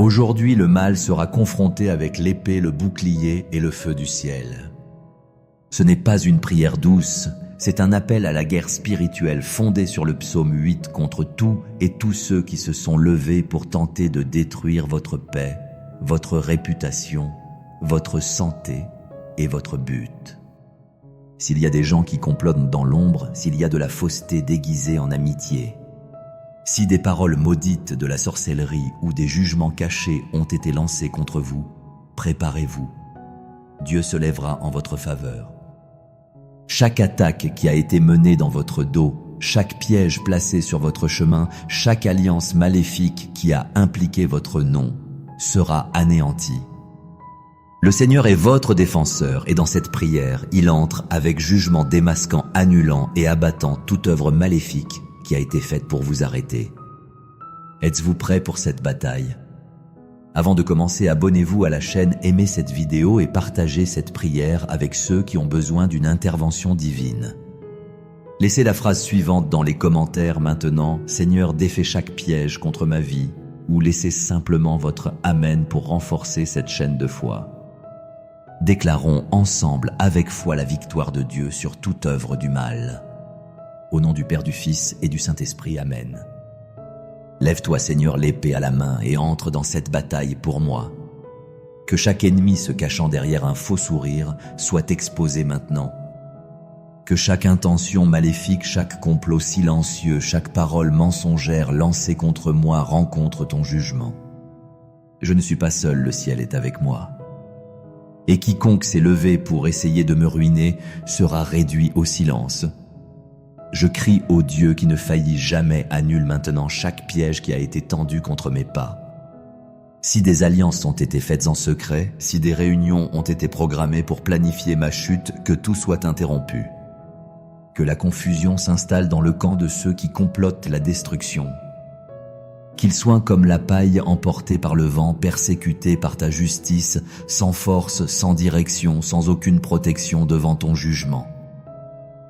Aujourd'hui, le mal sera confronté avec l'épée, le bouclier et le feu du ciel. Ce n'est pas une prière douce, c'est un appel à la guerre spirituelle fondée sur le psaume 8 contre tout et tous ceux qui se sont levés pour tenter de détruire votre paix, votre réputation, votre santé et votre but. S'il y a des gens qui complotent dans l'ombre, s'il y a de la fausseté déguisée en amitié, si des paroles maudites de la sorcellerie ou des jugements cachés ont été lancés contre vous, préparez-vous. Dieu se lèvera en votre faveur. Chaque attaque qui a été menée dans votre dos, chaque piège placé sur votre chemin, chaque alliance maléfique qui a impliqué votre nom, sera anéantie. Le Seigneur est votre défenseur et dans cette prière, il entre avec jugement démasquant, annulant et abattant toute œuvre maléfique qui a été faite pour vous arrêter. Êtes-vous prêt pour cette bataille? Avant de commencer, abonnez-vous à la chaîne, aimez cette vidéo et partagez cette prière avec ceux qui ont besoin d'une intervention divine. Laissez la phrase suivante dans les commentaires maintenant, « Seigneur, défais chaque piège contre ma vie » ou laissez simplement votre « Amen » pour renforcer cette chaîne de foi. Déclarons ensemble avec foi la victoire de Dieu sur toute œuvre du mal. Au nom du Père, du Fils et du Saint-Esprit, Amen. Lève-toi, Seigneur, l'épée à la main et entre dans cette bataille pour moi. Que chaque ennemi se cachant derrière un faux sourire soit exposé maintenant. Que chaque intention maléfique, chaque complot silencieux, chaque parole mensongère lancée contre moi rencontre ton jugement. Je ne suis pas seul, le ciel est avec moi. Et quiconque s'est levé pour essayer de me ruiner sera réduit au silence. Je crie au Dieu qui ne faillit jamais, annule maintenant chaque piège qui a été tendu contre mes pas. Si des alliances ont été faites en secret, si des réunions ont été programmées pour planifier ma chute, que tout soit interrompu. Que la confusion s'installe dans le camp de ceux qui complotent la destruction. Qu'ils soient comme la paille emportée par le vent, persécutés par ta justice, sans force, sans direction, sans aucune protection devant ton jugement.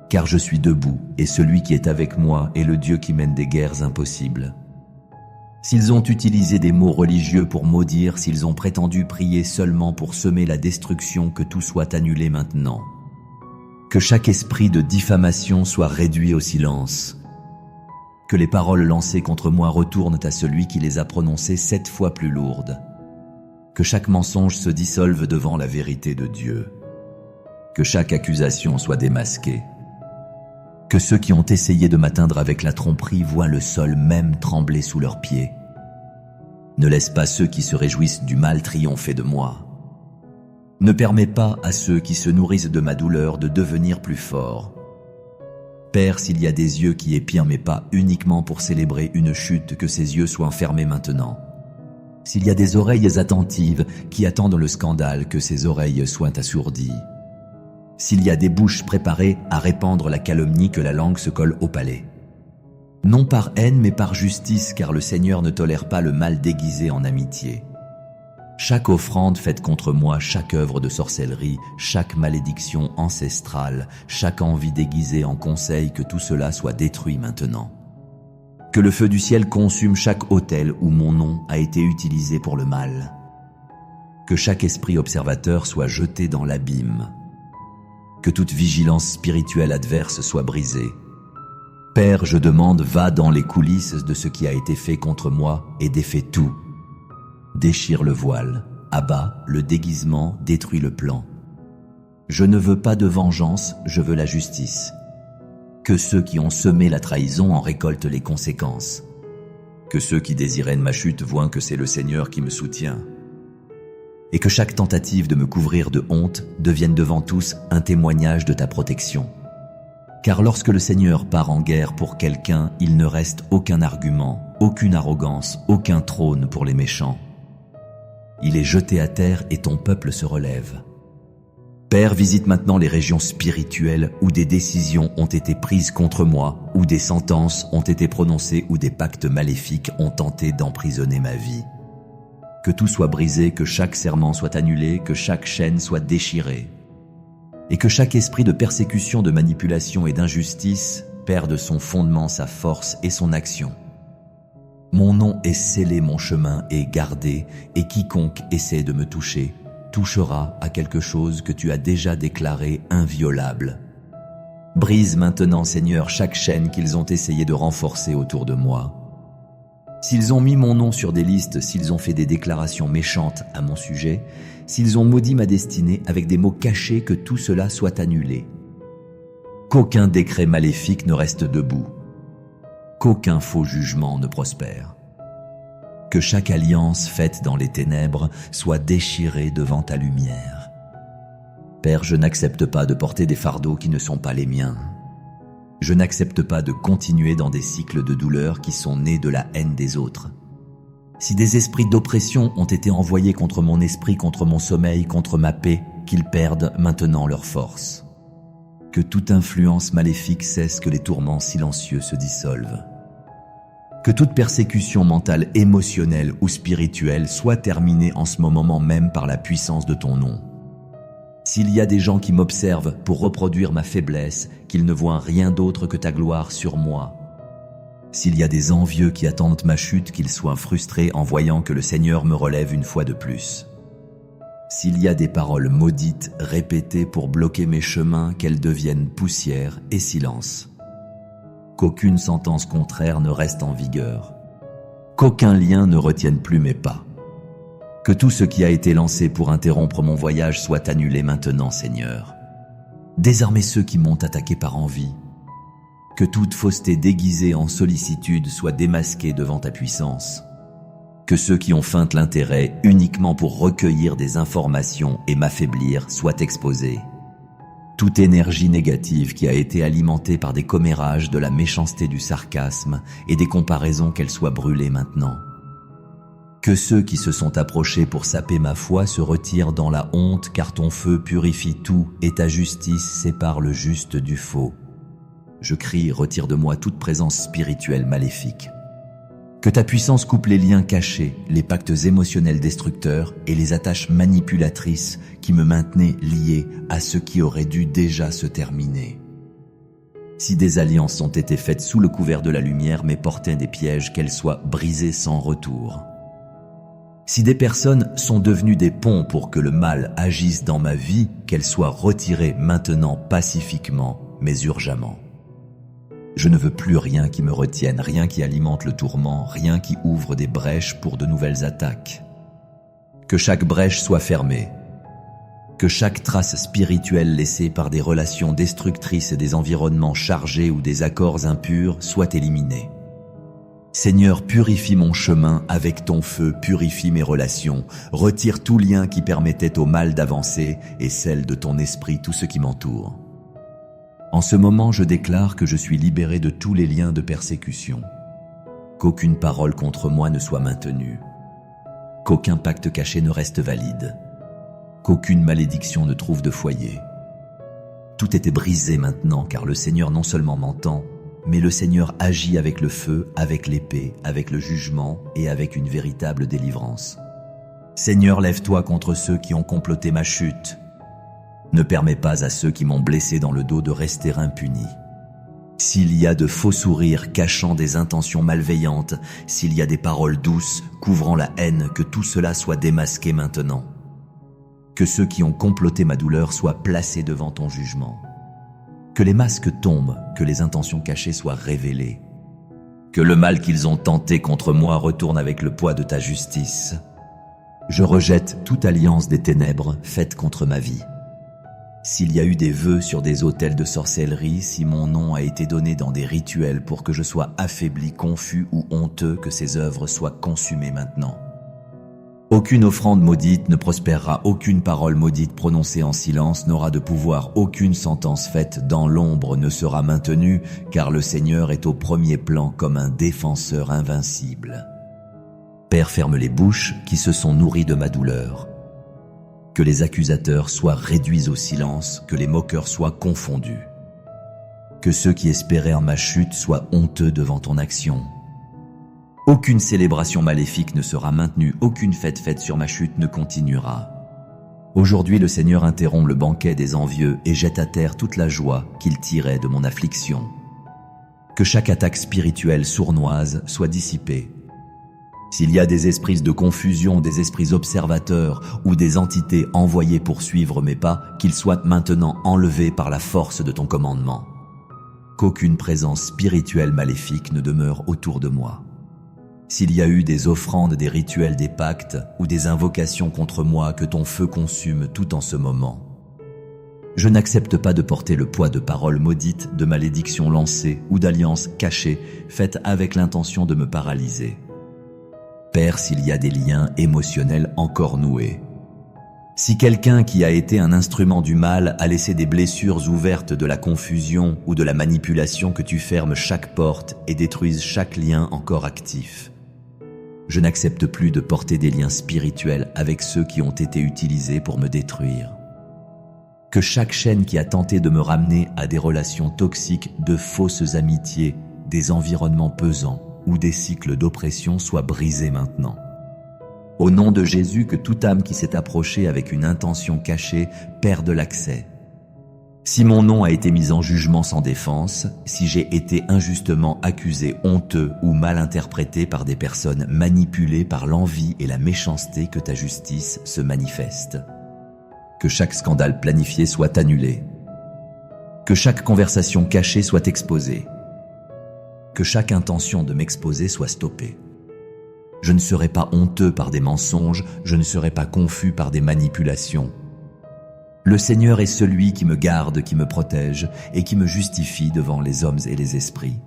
Car je suis debout, et celui qui est avec moi est le Dieu qui mène des guerres impossibles. S'ils ont utilisé des mots religieux pour maudire, s'ils ont prétendu prier seulement pour semer la destruction, que tout soit annulé maintenant. Que chaque esprit de diffamation soit réduit au silence. Que les paroles lancées contre moi retournent à celui qui les a prononcées 7 fois plus lourdes. Que chaque mensonge se dissolve devant la vérité de Dieu. Que chaque accusation soit démasquée. Que ceux qui ont essayé de m'atteindre avec la tromperie voient le sol même trembler sous leurs pieds. Ne laisse pas ceux qui se réjouissent du mal triompher de moi. Ne permets pas à ceux qui se nourrissent de ma douleur de devenir plus forts. Père, s'il y a des yeux qui épient mes pas uniquement pour célébrer une chute, que ces yeux soient fermés maintenant. S'il y a des oreilles attentives qui attendent le scandale, que ces oreilles soient assourdies. S'il y a des bouches préparées à répandre la calomnie, que la langue se colle au palais. Non par haine mais par justice, car le Seigneur ne tolère pas le mal déguisé en amitié. Chaque offrande faite contre moi, chaque œuvre de sorcellerie, chaque malédiction ancestrale, chaque envie déguisée en conseil, que tout cela soit détruit maintenant. Que le feu du ciel consume chaque autel où mon nom a été utilisé pour le mal. Que chaque esprit observateur soit jeté dans l'abîme. Que toute vigilance spirituelle adverse soit brisée. Père, je demande, va dans les coulisses de ce qui a été fait contre moi et défais tout. Déchire le voile, abat le déguisement, détruis le plan. Je ne veux pas de vengeance, je veux la justice. Que ceux qui ont semé la trahison en récoltent les conséquences. Que ceux qui désiraient ma chute voient que c'est le Seigneur qui me soutient. Et que chaque tentative de me couvrir de honte devienne devant tous un témoignage de ta protection. Car lorsque le Seigneur part en guerre pour quelqu'un, il ne reste aucun argument, aucune arrogance, aucun trône pour les méchants. Il est jeté à terre et ton peuple se relève. Père, visite maintenant les régions spirituelles où des décisions ont été prises contre moi, où des sentences ont été prononcées, où des pactes maléfiques ont tenté d'emprisonner ma vie. Que tout soit brisé, que chaque serment soit annulé, que chaque chaîne soit déchirée. Et que chaque esprit de persécution, de manipulation et d'injustice perde son fondement, sa force et son action. Mon nom est scellé, mon chemin est gardé, et quiconque essaie de me toucher touchera à quelque chose que tu as déjà déclaré inviolable. Brise maintenant, Seigneur, chaque chaîne qu'ils ont essayé de renforcer autour de moi. S'ils ont mis mon nom sur des listes, s'ils ont fait des déclarations méchantes à mon sujet, s'ils ont maudit ma destinée avec des mots cachés, que tout cela soit annulé. Qu'aucun décret maléfique ne reste debout. Qu'aucun faux jugement ne prospère. Que chaque alliance faite dans les ténèbres soit déchirée devant ta lumière. Père, je n'accepte pas de porter des fardeaux qui ne sont pas les miens. Je n'accepte pas de continuer dans des cycles de douleur qui sont nés de la haine des autres. Si des esprits d'oppression ont été envoyés contre mon esprit, contre mon sommeil, contre ma paix, qu'ils perdent maintenant leur force. Que toute influence maléfique cesse, que les tourments silencieux se dissolvent. Que toute persécution mentale, émotionnelle ou spirituelle soit terminée en ce moment même par la puissance de ton nom. S'il y a des gens qui m'observent pour reproduire ma faiblesse, qu'ils ne voient rien d'autre que ta gloire sur moi. S'il y a des envieux qui attendent ma chute, qu'ils soient frustrés en voyant que le Seigneur me relève une fois de plus. S'il y a des paroles maudites répétées pour bloquer mes chemins, qu'elles deviennent poussière et silence. Qu'aucune sentence contraire ne reste en vigueur. Qu'aucun lien ne retienne plus mes pas. Que tout ce qui a été lancé pour interrompre mon voyage soit annulé maintenant, Seigneur. Désarmez ceux qui m'ont attaqué par envie. Que toute fausseté déguisée en sollicitude soit démasquée devant ta puissance. Que ceux qui ont feint l'intérêt uniquement pour recueillir des informations et m'affaiblir soient exposés. Toute énergie négative qui a été alimentée par des commérages, de la méchanceté, du sarcasme et des comparaisons, qu'elle soit brûlée maintenant. Que ceux qui se sont approchés pour saper ma foi se retirent dans la honte, car ton feu purifie tout et ta justice sépare le juste du faux. Je crie, retire de moi toute présence spirituelle maléfique. Que ta puissance coupe les liens cachés, les pactes émotionnels destructeurs et les attaches manipulatrices qui me maintenaient lié à ce qui aurait dû déjà se terminer. Si des alliances ont été faites sous le couvert de la lumière mais portaient des pièges, qu'elles soient brisées sans retour. Si des personnes sont devenues des ponts pour que le mal agisse dans ma vie, qu'elles soient retirées maintenant pacifiquement mais urgemment. Je ne veux plus rien qui me retienne, rien qui alimente le tourment, rien qui ouvre des brèches pour de nouvelles attaques. Que chaque brèche soit fermée. Que chaque trace spirituelle laissée par des relations destructrices et des environnements chargés ou des accords impurs soit éliminée. Seigneur, purifie mon chemin avec ton feu, purifie mes relations, retire tout lien qui permettait au mal d'avancer et scelle de ton esprit tout ce qui m'entoure. En ce moment, je déclare que je suis libéré de tous les liens de persécution, qu'aucune parole contre moi ne soit maintenue, qu'aucun pacte caché ne reste valide, qu'aucune malédiction ne trouve de foyer. Tout était brisé maintenant, car le Seigneur non seulement m'entend, mais le Seigneur agit avec le feu, avec l'épée, avec le jugement et avec une véritable délivrance. Seigneur, lève-toi contre ceux qui ont comploté ma chute. Ne permets pas à ceux qui m'ont blessé dans le dos de rester impunis. S'il y a de faux sourires cachant des intentions malveillantes, s'il y a des paroles douces couvrant la haine, que tout cela soit démasqué maintenant. Que ceux qui ont comploté ma douleur soient placés devant ton jugement. Que les masques tombent, que les intentions cachées soient révélées. Que le mal qu'ils ont tenté contre moi retourne avec le poids de ta justice. Je rejette toute alliance des ténèbres faite contre ma vie. S'il y a eu des vœux sur des autels de sorcellerie, si mon nom a été donné dans des rituels pour que je sois affaibli, confus ou honteux, que ces œuvres soient consumées maintenant. Aucune offrande maudite ne prospérera, aucune parole maudite prononcée en silence n'aura de pouvoir, aucune sentence faite dans l'ombre ne sera maintenue, car le Seigneur est au premier plan comme un défenseur invincible. Père, ferme les bouches qui se sont nourries de ma douleur. Que les accusateurs soient réduits au silence, que les moqueurs soient confondus. Que ceux qui espéraient en ma chute soient honteux devant ton action. Aucune célébration maléfique ne sera maintenue, aucune fête faite sur ma chute ne continuera. Aujourd'hui, le Seigneur interrompt le banquet des envieux et jette à terre toute la joie qu'il tirait de mon affliction. Que chaque attaque spirituelle sournoise soit dissipée. S'il y a des esprits de confusion, des esprits observateurs ou des entités envoyées pour suivre mes pas, qu'ils soient maintenant enlevés par la force de ton commandement. Qu'aucune présence spirituelle maléfique ne demeure autour de moi. S'il y a eu des offrandes, des rituels, des pactes ou des invocations contre moi, que ton feu consume tout en ce moment. Je n'accepte pas de porter le poids de paroles maudites, de malédictions lancées ou d'alliances cachées faites avec l'intention de me paralyser. Père, s'il y a des liens émotionnels encore noués, si quelqu'un qui a été un instrument du mal a laissé des blessures ouvertes de la confusion ou de la manipulation, que tu fermes chaque porte et détruises chaque lien encore actif. Je n'accepte plus de porter des liens spirituels avec ceux qui ont été utilisés pour me détruire. Que chaque chaîne qui a tenté de me ramener à des relations toxiques, de fausses amitiés, des environnements pesants ou des cycles d'oppression soit brisée maintenant. Au nom de Jésus, que toute âme qui s'est approchée avec une intention cachée perde l'accès. Si mon nom a été mis en jugement sans défense, si j'ai été injustement accusé, honteux ou mal interprété par des personnes manipulées par l'envie et la méchanceté, que ta justice se manifeste. Que chaque scandale planifié soit annulé. Que chaque conversation cachée soit exposée. Que chaque intention de m'exposer soit stoppée. Je ne serai pas honteux par des mensonges, je ne serai pas confus par des manipulations. Le Seigneur est celui qui me garde, qui me protège et qui me justifie devant les hommes et les esprits.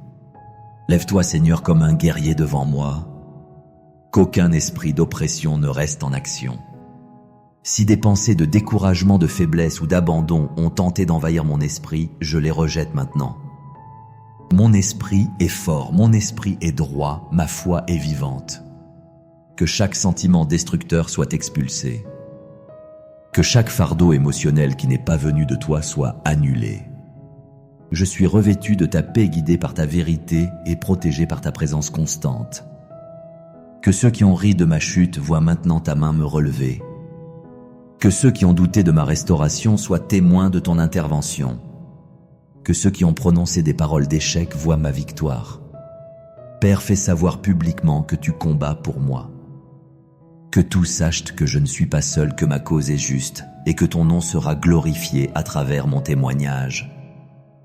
Lève-toi, Seigneur, comme un guerrier devant moi. Qu'aucun esprit d'oppression ne reste en action. Si des pensées de découragement, de faiblesse ou d'abandon ont tenté d'envahir mon esprit, je les rejette maintenant. Mon esprit est fort, mon esprit est droit, ma foi est vivante. Que chaque sentiment destructeur soit expulsé. Que chaque fardeau émotionnel qui n'est pas venu de toi soit annulé. Je suis revêtu de ta paix, guidé par ta vérité et protégé par ta présence constante. Que ceux qui ont ri de ma chute voient maintenant ta main me relever. Que ceux qui ont douté de ma restauration soient témoins de ton intervention. Que ceux qui ont prononcé des paroles d'échec voient ma victoire. Père, fais savoir publiquement que tu combats pour moi. Que tous sachent que je ne suis pas seul, que ma cause est juste et que ton nom sera glorifié à travers mon témoignage.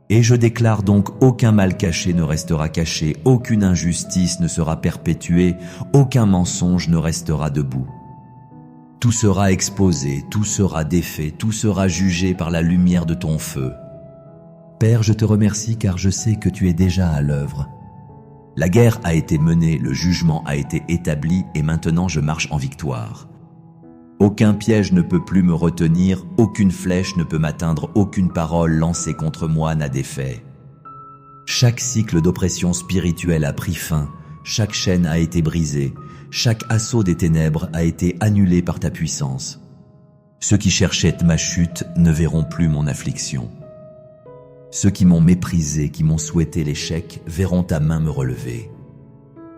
Et je déclare donc: aucun mal caché ne restera caché, aucune injustice ne sera perpétuée, aucun mensonge ne restera debout. Tout sera exposé, tout sera défait, tout sera jugé par la lumière de ton feu. Père, je te remercie car je sais que tu es déjà à l'œuvre. La guerre a été menée, le jugement a été établi et maintenant je marche en victoire. Aucun piège ne peut plus me retenir, aucune flèche ne peut m'atteindre, aucune parole lancée contre moi n'a d'effet. Chaque cycle d'oppression spirituelle a pris fin, chaque chaîne a été brisée, chaque assaut des ténèbres a été annulé par ta puissance. Ceux qui cherchaient ma chute ne verront plus mon affliction. Ceux qui m'ont méprisé, qui m'ont souhaité l'échec, verront ta main me relever.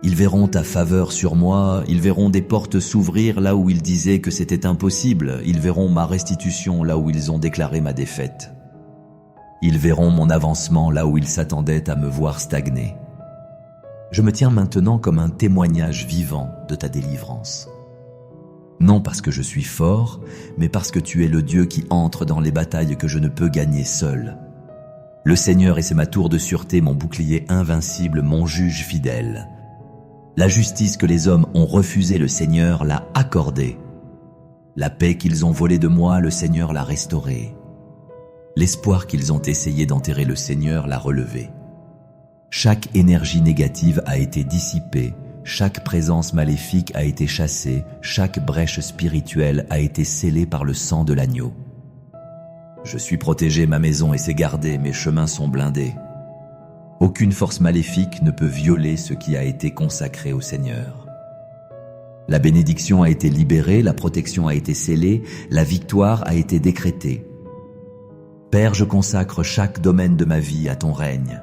Ils verront ta faveur sur moi, ils verront des portes s'ouvrir là où ils disaient que c'était impossible, ils verront ma restitution là où ils ont déclaré ma défaite. Ils verront mon avancement là où ils s'attendaient à me voir stagner. Je me tiens maintenant comme un témoignage vivant de ta délivrance. Non parce que je suis fort, mais parce que tu es le Dieu qui entre dans les batailles que je ne peux gagner seul. Le Seigneur, et c'est ma tour de sûreté, mon bouclier invincible, mon juge fidèle. La justice que les hommes ont refusée, le Seigneur l'a accordée. La paix qu'ils ont volée de moi, le Seigneur l'a restaurée. L'espoir qu'ils ont essayé d'enterrer, le Seigneur l'a relevé. Chaque énergie négative a été dissipée, chaque présence maléfique a été chassée, chaque brèche spirituelle a été scellée par le sang de l'agneau. Je suis protégé, ma maison est gardée, mes chemins sont blindés. Aucune force maléfique ne peut violer ce qui a été consacré au Seigneur. La bénédiction a été libérée, la protection a été scellée, la victoire a été décrétée. Père, je consacre chaque domaine de ma vie à ton règne.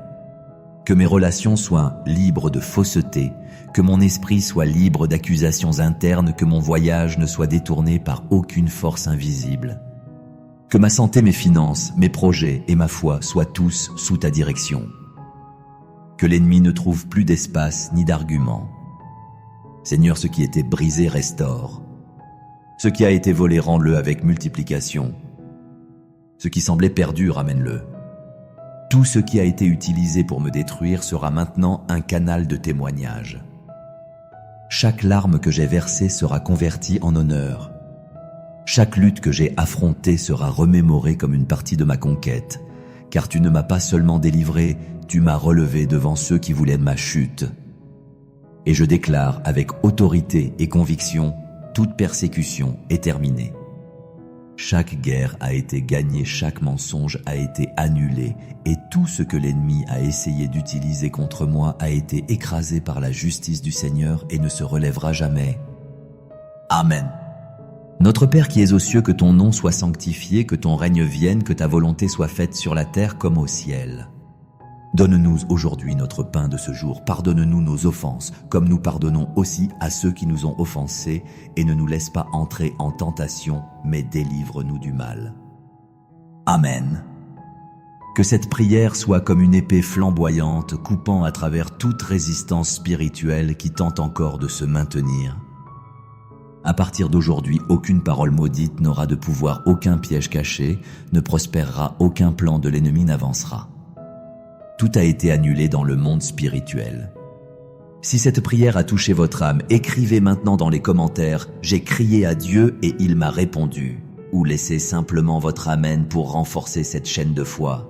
Que mes relations soient libres de fausseté, que mon esprit soit libre d'accusations internes, que mon voyage ne soit détourné par aucune force invisible. Que ma santé, mes finances, mes projets et ma foi soient tous sous ta direction. Que l'ennemi ne trouve plus d'espace ni d'argument. Seigneur, ce qui était brisé, restaure. Ce qui a été volé, rends-le avec multiplication. Ce qui semblait perdu, ramène-le. Tout ce qui a été utilisé pour me détruire sera maintenant un canal de témoignage. Chaque larme que j'ai versée sera convertie en honneur. Chaque lutte que j'ai affrontée sera remémorée comme une partie de ma conquête, car tu ne m'as pas seulement délivré, tu m'as relevé devant ceux qui voulaient ma chute. Et je déclare avec autorité et conviction, toute persécution est terminée. Chaque guerre a été gagnée, chaque mensonge a été annulé, et tout ce que l'ennemi a essayé d'utiliser contre moi a été écrasé par la justice du Seigneur et ne se relèvera jamais. Amen. Notre Père qui es aux cieux, que ton nom soit sanctifié, que ton règne vienne, que ta volonté soit faite sur la terre comme au ciel. Donne-nous aujourd'hui notre pain de ce jour. Pardonne-nous nos offenses, comme nous pardonnons aussi à ceux qui nous ont offensés, et ne nous laisse pas entrer en tentation, mais délivre-nous du mal. Amen. Que cette prière soit comme une épée flamboyante, coupant à travers toute résistance spirituelle qui tente encore de se maintenir. À partir d'aujourd'hui, aucune parole maudite n'aura de pouvoir, aucun piège caché ne prospérera, aucun plan de l'ennemi n'avancera. Tout a été annulé dans le monde spirituel. Si cette prière a touché votre âme, écrivez maintenant dans les commentaires « J'ai crié à Dieu et il m'a répondu » ou laissez simplement votre Amen pour renforcer cette chaîne de foi.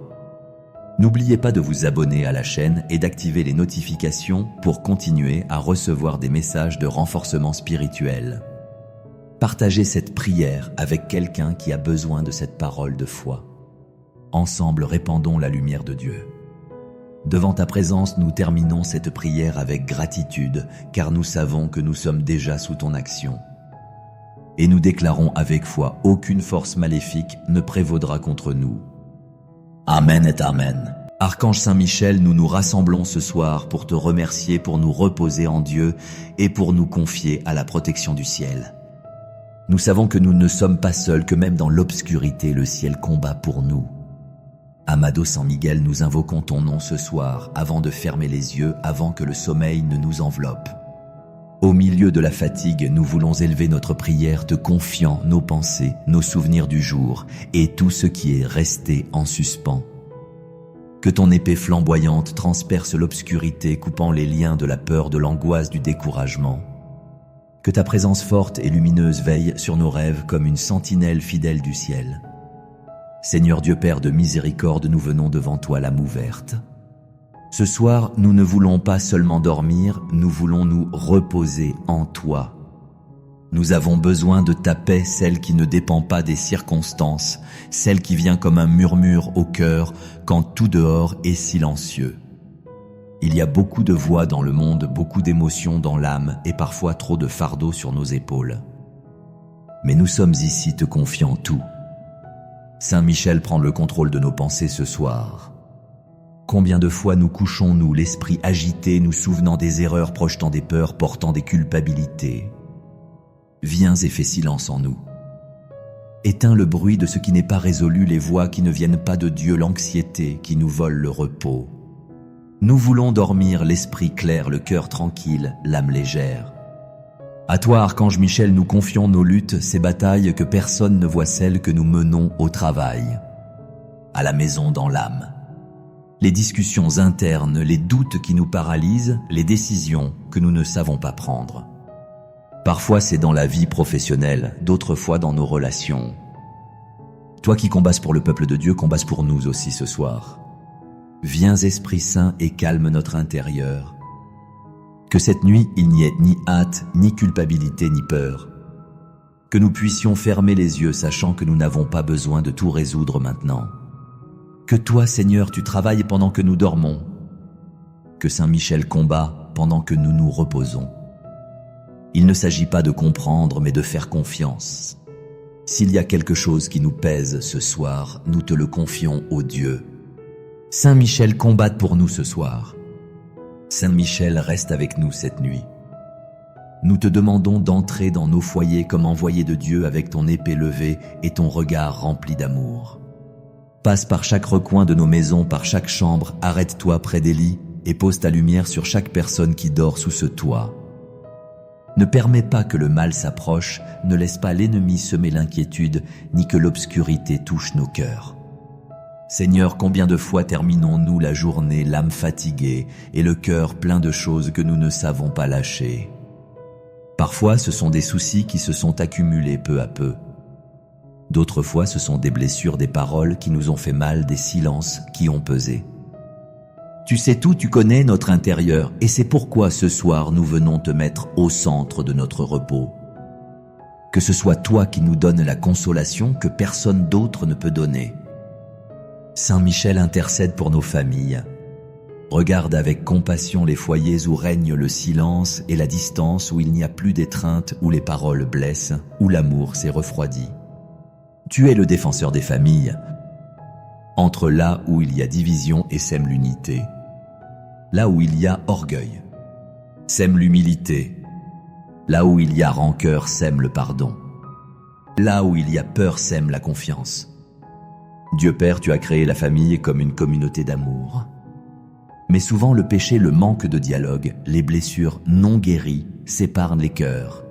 N'oubliez pas de vous abonner à la chaîne et d'activer les notifications pour continuer à recevoir des messages de renforcement spirituel. Partagez cette prière avec quelqu'un qui a besoin de cette parole de foi. Ensemble, répandons la lumière de Dieu. Devant ta présence, nous terminons cette prière avec gratitude, car nous savons que nous sommes déjà sous ton action. Et nous déclarons avec foi, aucune force maléfique ne prévaudra contre nous. Amen et Amen. Archange Saint-Michel, nous nous rassemblons ce soir pour te remercier, pour nous reposer en Dieu et pour nous confier à la protection du ciel. Nous savons que nous ne sommes pas seuls, que même dans l'obscurité, le ciel combat pour nous. Amado San Miguel, nous invoquons ton nom ce soir, avant de fermer les yeux, avant que le sommeil ne nous enveloppe. Au milieu de la fatigue, nous voulons élever notre prière, te confiant nos pensées, nos souvenirs du jour et tout ce qui est resté en suspens. Que ton épée flamboyante transperce l'obscurité, coupant les liens de la peur, de l'angoisse, du découragement. Que ta présence forte et lumineuse veille sur nos rêves comme une sentinelle fidèle du ciel. Seigneur Dieu Père de miséricorde, nous venons devant toi l'âme ouverte. Ce soir, nous ne voulons pas seulement dormir, nous voulons nous reposer en toi. Nous avons besoin de ta paix, celle qui ne dépend pas des circonstances, celle qui vient comme un murmure au cœur quand tout dehors est silencieux. Il y a beaucoup de voix dans le monde, beaucoup d'émotions dans l'âme et parfois trop de fardeau sur nos épaules. Mais nous sommes ici te confiant tout. Saint Michel prend le contrôle de nos pensées ce soir. Combien de fois nous couchons-nous, l'esprit agité, nous souvenant des erreurs, projetant des peurs, portant des culpabilités. Viens et fais silence en nous. Éteins le bruit de ce qui n'est pas résolu, les voix qui ne viennent pas de Dieu, l'anxiété qui nous vole le repos. Nous voulons dormir, l'esprit clair, le cœur tranquille, l'âme légère. À toi, Archange Michel, nous confions nos luttes, ces batailles que personne ne voit, celles que nous menons au travail, à la maison, dans l'âme. Les discussions internes, les doutes qui nous paralysent, les décisions que nous ne savons pas prendre. Parfois c'est dans la vie professionnelle, d'autres fois dans nos relations. Toi qui combats pour le peuple de Dieu, combats pour nous aussi ce soir. Viens Esprit Saint et calme notre intérieur. Que cette nuit, il n'y ait ni hâte, ni culpabilité, ni peur. Que nous puissions fermer les yeux, sachant que nous n'avons pas besoin de tout résoudre maintenant. Que toi, Seigneur, tu travailles pendant que nous dormons. Que Saint Michel combat pendant que nous nous reposons. Il ne s'agit pas de comprendre, mais de faire confiance. S'il y a quelque chose qui nous pèse ce soir, nous te le confions au Dieu. Saint Michel combatte pour nous ce soir. Saint Michel reste avec nous cette nuit. Nous te demandons d'entrer dans nos foyers comme envoyé de Dieu avec ton épée levée et ton regard rempli d'amour. Passe par chaque recoin de nos maisons, par chaque chambre, arrête-toi près des lits et pose ta lumière sur chaque personne qui dort sous ce toit. Ne permets pas que le mal s'approche, ne laisse pas l'ennemi semer l'inquiétude, ni que l'obscurité touche nos cœurs. Seigneur, combien de fois terminons-nous la journée, l'âme fatiguée et le cœur plein de choses que nous ne savons pas lâcher. Parfois, ce sont des soucis qui se sont accumulés peu à peu. D'autres fois, ce sont des blessures, des paroles qui nous ont fait mal, des silences qui ont pesé. Tu sais tout, tu connais notre intérieur, et c'est pourquoi ce soir nous venons te mettre au centre de notre repos. Que ce soit toi qui nous donnes la consolation que personne d'autre ne peut donner. Saint Michel intercède pour nos familles. Regarde avec compassion les foyers où règne le silence et la distance, où il n'y a plus d'étreinte, où les paroles blessent, où l'amour s'est refroidi. Tu es le défenseur des familles. Entre là où il y a division et sème l'unité, là où il y a orgueil, sème l'humilité, là où il y a rancœur, sème le pardon, là où il y a peur, sème la confiance. Dieu Père, tu as créé la famille comme une communauté d'amour. Mais souvent le péché, le manque de dialogue, les blessures non guéries séparent les cœurs.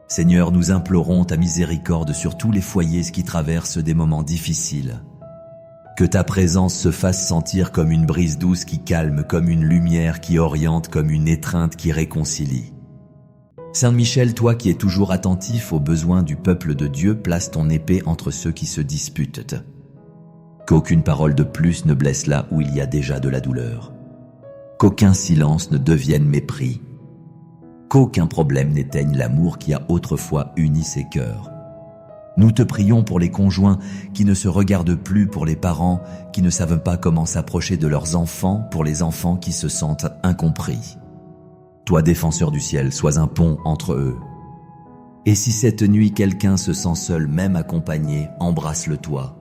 Seigneur, nous implorons ta miséricorde sur tous les foyers qui traversent des moments difficiles. Que ta présence se fasse sentir comme une brise douce qui calme, comme une lumière qui oriente, comme une étreinte qui réconcilie. Saint Michel, toi qui es toujours attentif aux besoins du peuple de Dieu, place ton épée entre ceux qui se disputent. Qu'aucune parole de plus ne blesse là où il y a déjà de la douleur. Qu'aucun silence ne devienne mépris. Qu'aucun problème n'éteigne l'amour qui a autrefois uni ces cœurs. Nous te prions pour les conjoints qui ne se regardent plus, pour les parents qui ne savent pas comment s'approcher de leurs enfants, pour les enfants qui se sentent incompris. Toi, défenseur du ciel, sois un pont entre eux. Et si cette nuit quelqu'un se sent seul, même accompagné, embrasse-le toi.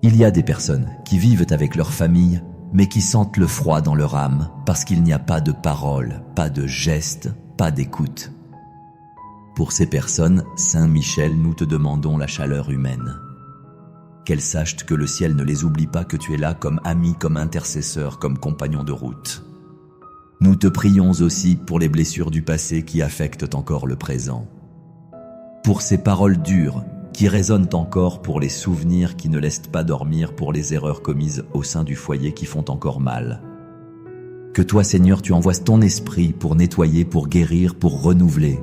Il y a des personnes qui vivent avec leur famille, mais qui sentent le froid dans leur âme parce qu'il n'y a pas de parole, pas de geste, pas d'écoute. Pour ces personnes, Saint Michel, nous te demandons la chaleur humaine. Qu'elles sachent que le ciel ne les oublie pas, que tu es là comme ami, comme intercesseur, comme compagnon de route. Nous te prions aussi pour les blessures du passé qui affectent encore le présent. Pour ces paroles dures qui résonnent encore, pour les souvenirs qui ne laissent pas dormir, pour les erreurs commises au sein du foyer qui font encore mal. Que toi, Seigneur, tu envoies ton esprit pour nettoyer, pour guérir, pour renouveler.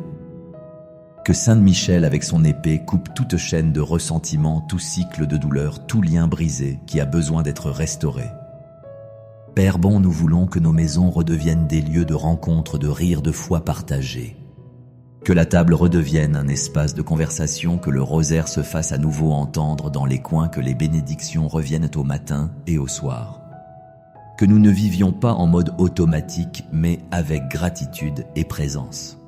Que Saint Michel, avec son épée, coupe toute chaîne de ressentiment, tout cycle de douleur, tout lien brisé qui a besoin d'être restauré. Père bon, nous voulons que nos maisons redeviennent des lieux de rencontre, de rire, de foi partagée. Que la table redevienne un espace de conversation, que le rosaire se fasse à nouveau entendre dans les coins, que les bénédictions reviennent au matin et au soir. Que nous ne vivions pas en mode automatique, mais avec gratitude et présence.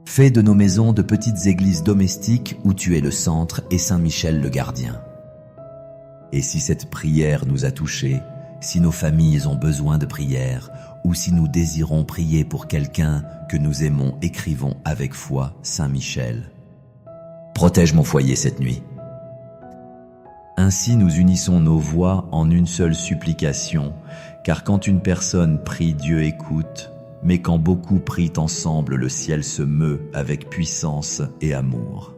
Fais de nos maisons de petites églises domestiques où tu es le centre et Saint Michel le gardien. Et si cette prière nous a touchés, si nos familles ont besoin de prière, ou si nous désirons prier pour quelqu'un que nous aimons, écrivons avec foi Saint Michel. Protège mon foyer cette nuit. Ainsi nous unissons nos voix en une seule supplication, car quand une personne prie, Dieu écoute, mais quand beaucoup prient ensemble, le ciel se meut avec puissance et amour.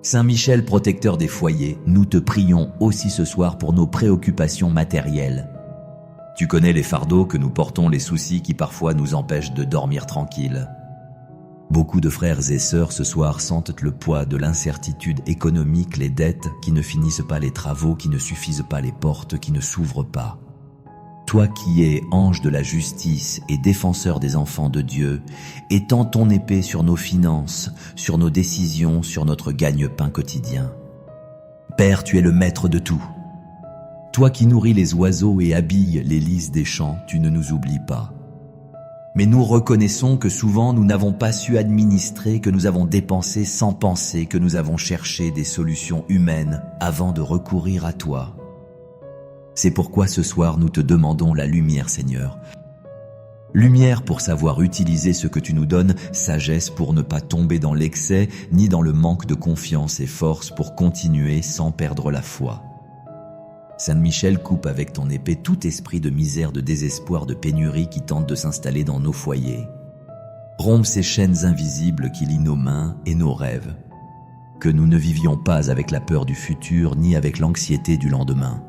Saint Michel, protecteur des foyers, nous te prions aussi ce soir pour nos préoccupations matérielles. Tu connais les fardeaux que nous portons, les soucis qui parfois nous empêchent de dormir tranquille. Beaucoup de frères et sœurs ce soir sentent le poids de l'incertitude économique, les dettes qui ne finissent pas, les travaux qui ne suffisent pas, les portes qui ne s'ouvrent pas. Toi qui es ange de la justice et défenseur des enfants de Dieu, étends ton épée sur nos finances, sur nos décisions, sur notre gagne-pain quotidien. Père, tu es le maître de tout. Toi qui nourris les oiseaux et habilles les lys des champs, tu ne nous oublies pas. Mais nous reconnaissons que souvent nous n'avons pas su administrer, que nous avons dépensé sans penser, que nous avons cherché des solutions humaines avant de recourir à toi. C'est pourquoi ce soir nous te demandons la lumière, Seigneur. Lumière pour savoir utiliser ce que tu nous donnes, sagesse pour ne pas tomber dans l'excès, ni dans le manque de confiance, et force pour continuer sans perdre la foi. Saint Michel, coupe avec ton épée tout esprit de misère, de désespoir, de pénurie qui tente de s'installer dans nos foyers. Rompe ces chaînes invisibles qui lient nos mains et nos rêves. Que nous ne vivions pas avec la peur du futur ni avec l'anxiété du lendemain.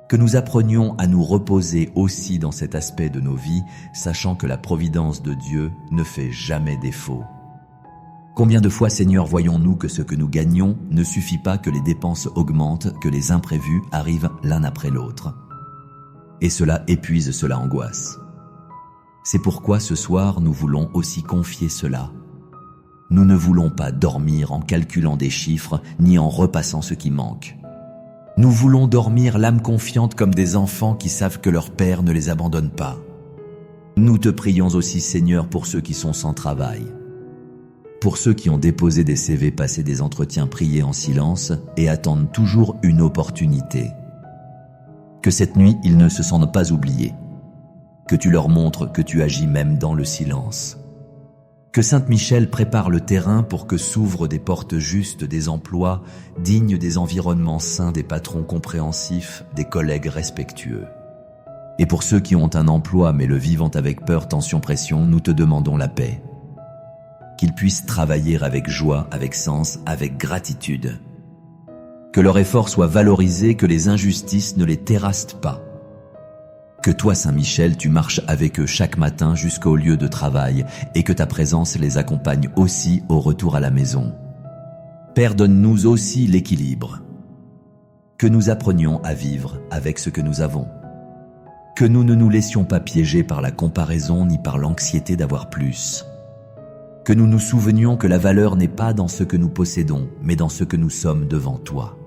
Que nous apprenions à nous reposer aussi dans cet aspect de nos vies, sachant que la providence de Dieu ne fait jamais défaut. Combien de fois, Seigneur, voyons-nous que ce que nous gagnons ne suffit pas, que les dépenses augmentent, que les imprévus arrivent l'un après l'autre. Et cela épuise, cela angoisse. C'est pourquoi ce soir, nous voulons aussi confier cela. Nous ne voulons pas dormir en calculant des chiffres, ni en repassant ce qui manque. Nous voulons dormir l'âme confiante comme des enfants qui savent que leur Père ne les abandonne pas. Nous te prions aussi, Seigneur, pour ceux qui sont sans travail. Pour ceux qui ont déposé des CV, passé des entretiens, priés en silence et attendent toujours une opportunité. Que cette nuit, ils ne se sentent pas oubliés. Que tu leur montres que tu agis même dans le silence. Que Sainte Michel prépare le terrain pour que s'ouvrent des portes justes, des emplois dignes, des environnements sains, des patrons compréhensifs, des collègues respectueux. Et pour ceux qui ont un emploi mais le vivent avec peur, tension, pression, nous te demandons la paix. Qu'ils puissent travailler avec joie, avec sens, avec gratitude. Que leur effort soit valorisé, que les injustices ne les terrassent pas. Que toi, Saint Michel, tu marches avec eux chaque matin jusqu'au lieu de travail et que ta présence les accompagne aussi au retour à la maison. Père, donne-nous aussi l'équilibre. Que nous apprenions à vivre avec ce que nous avons. Que nous ne nous laissions pas piéger par la comparaison ni par l'anxiété d'avoir plus. Que nous nous souvenions que la valeur n'est pas dans ce que nous possédons, mais dans ce que nous sommes devant toi.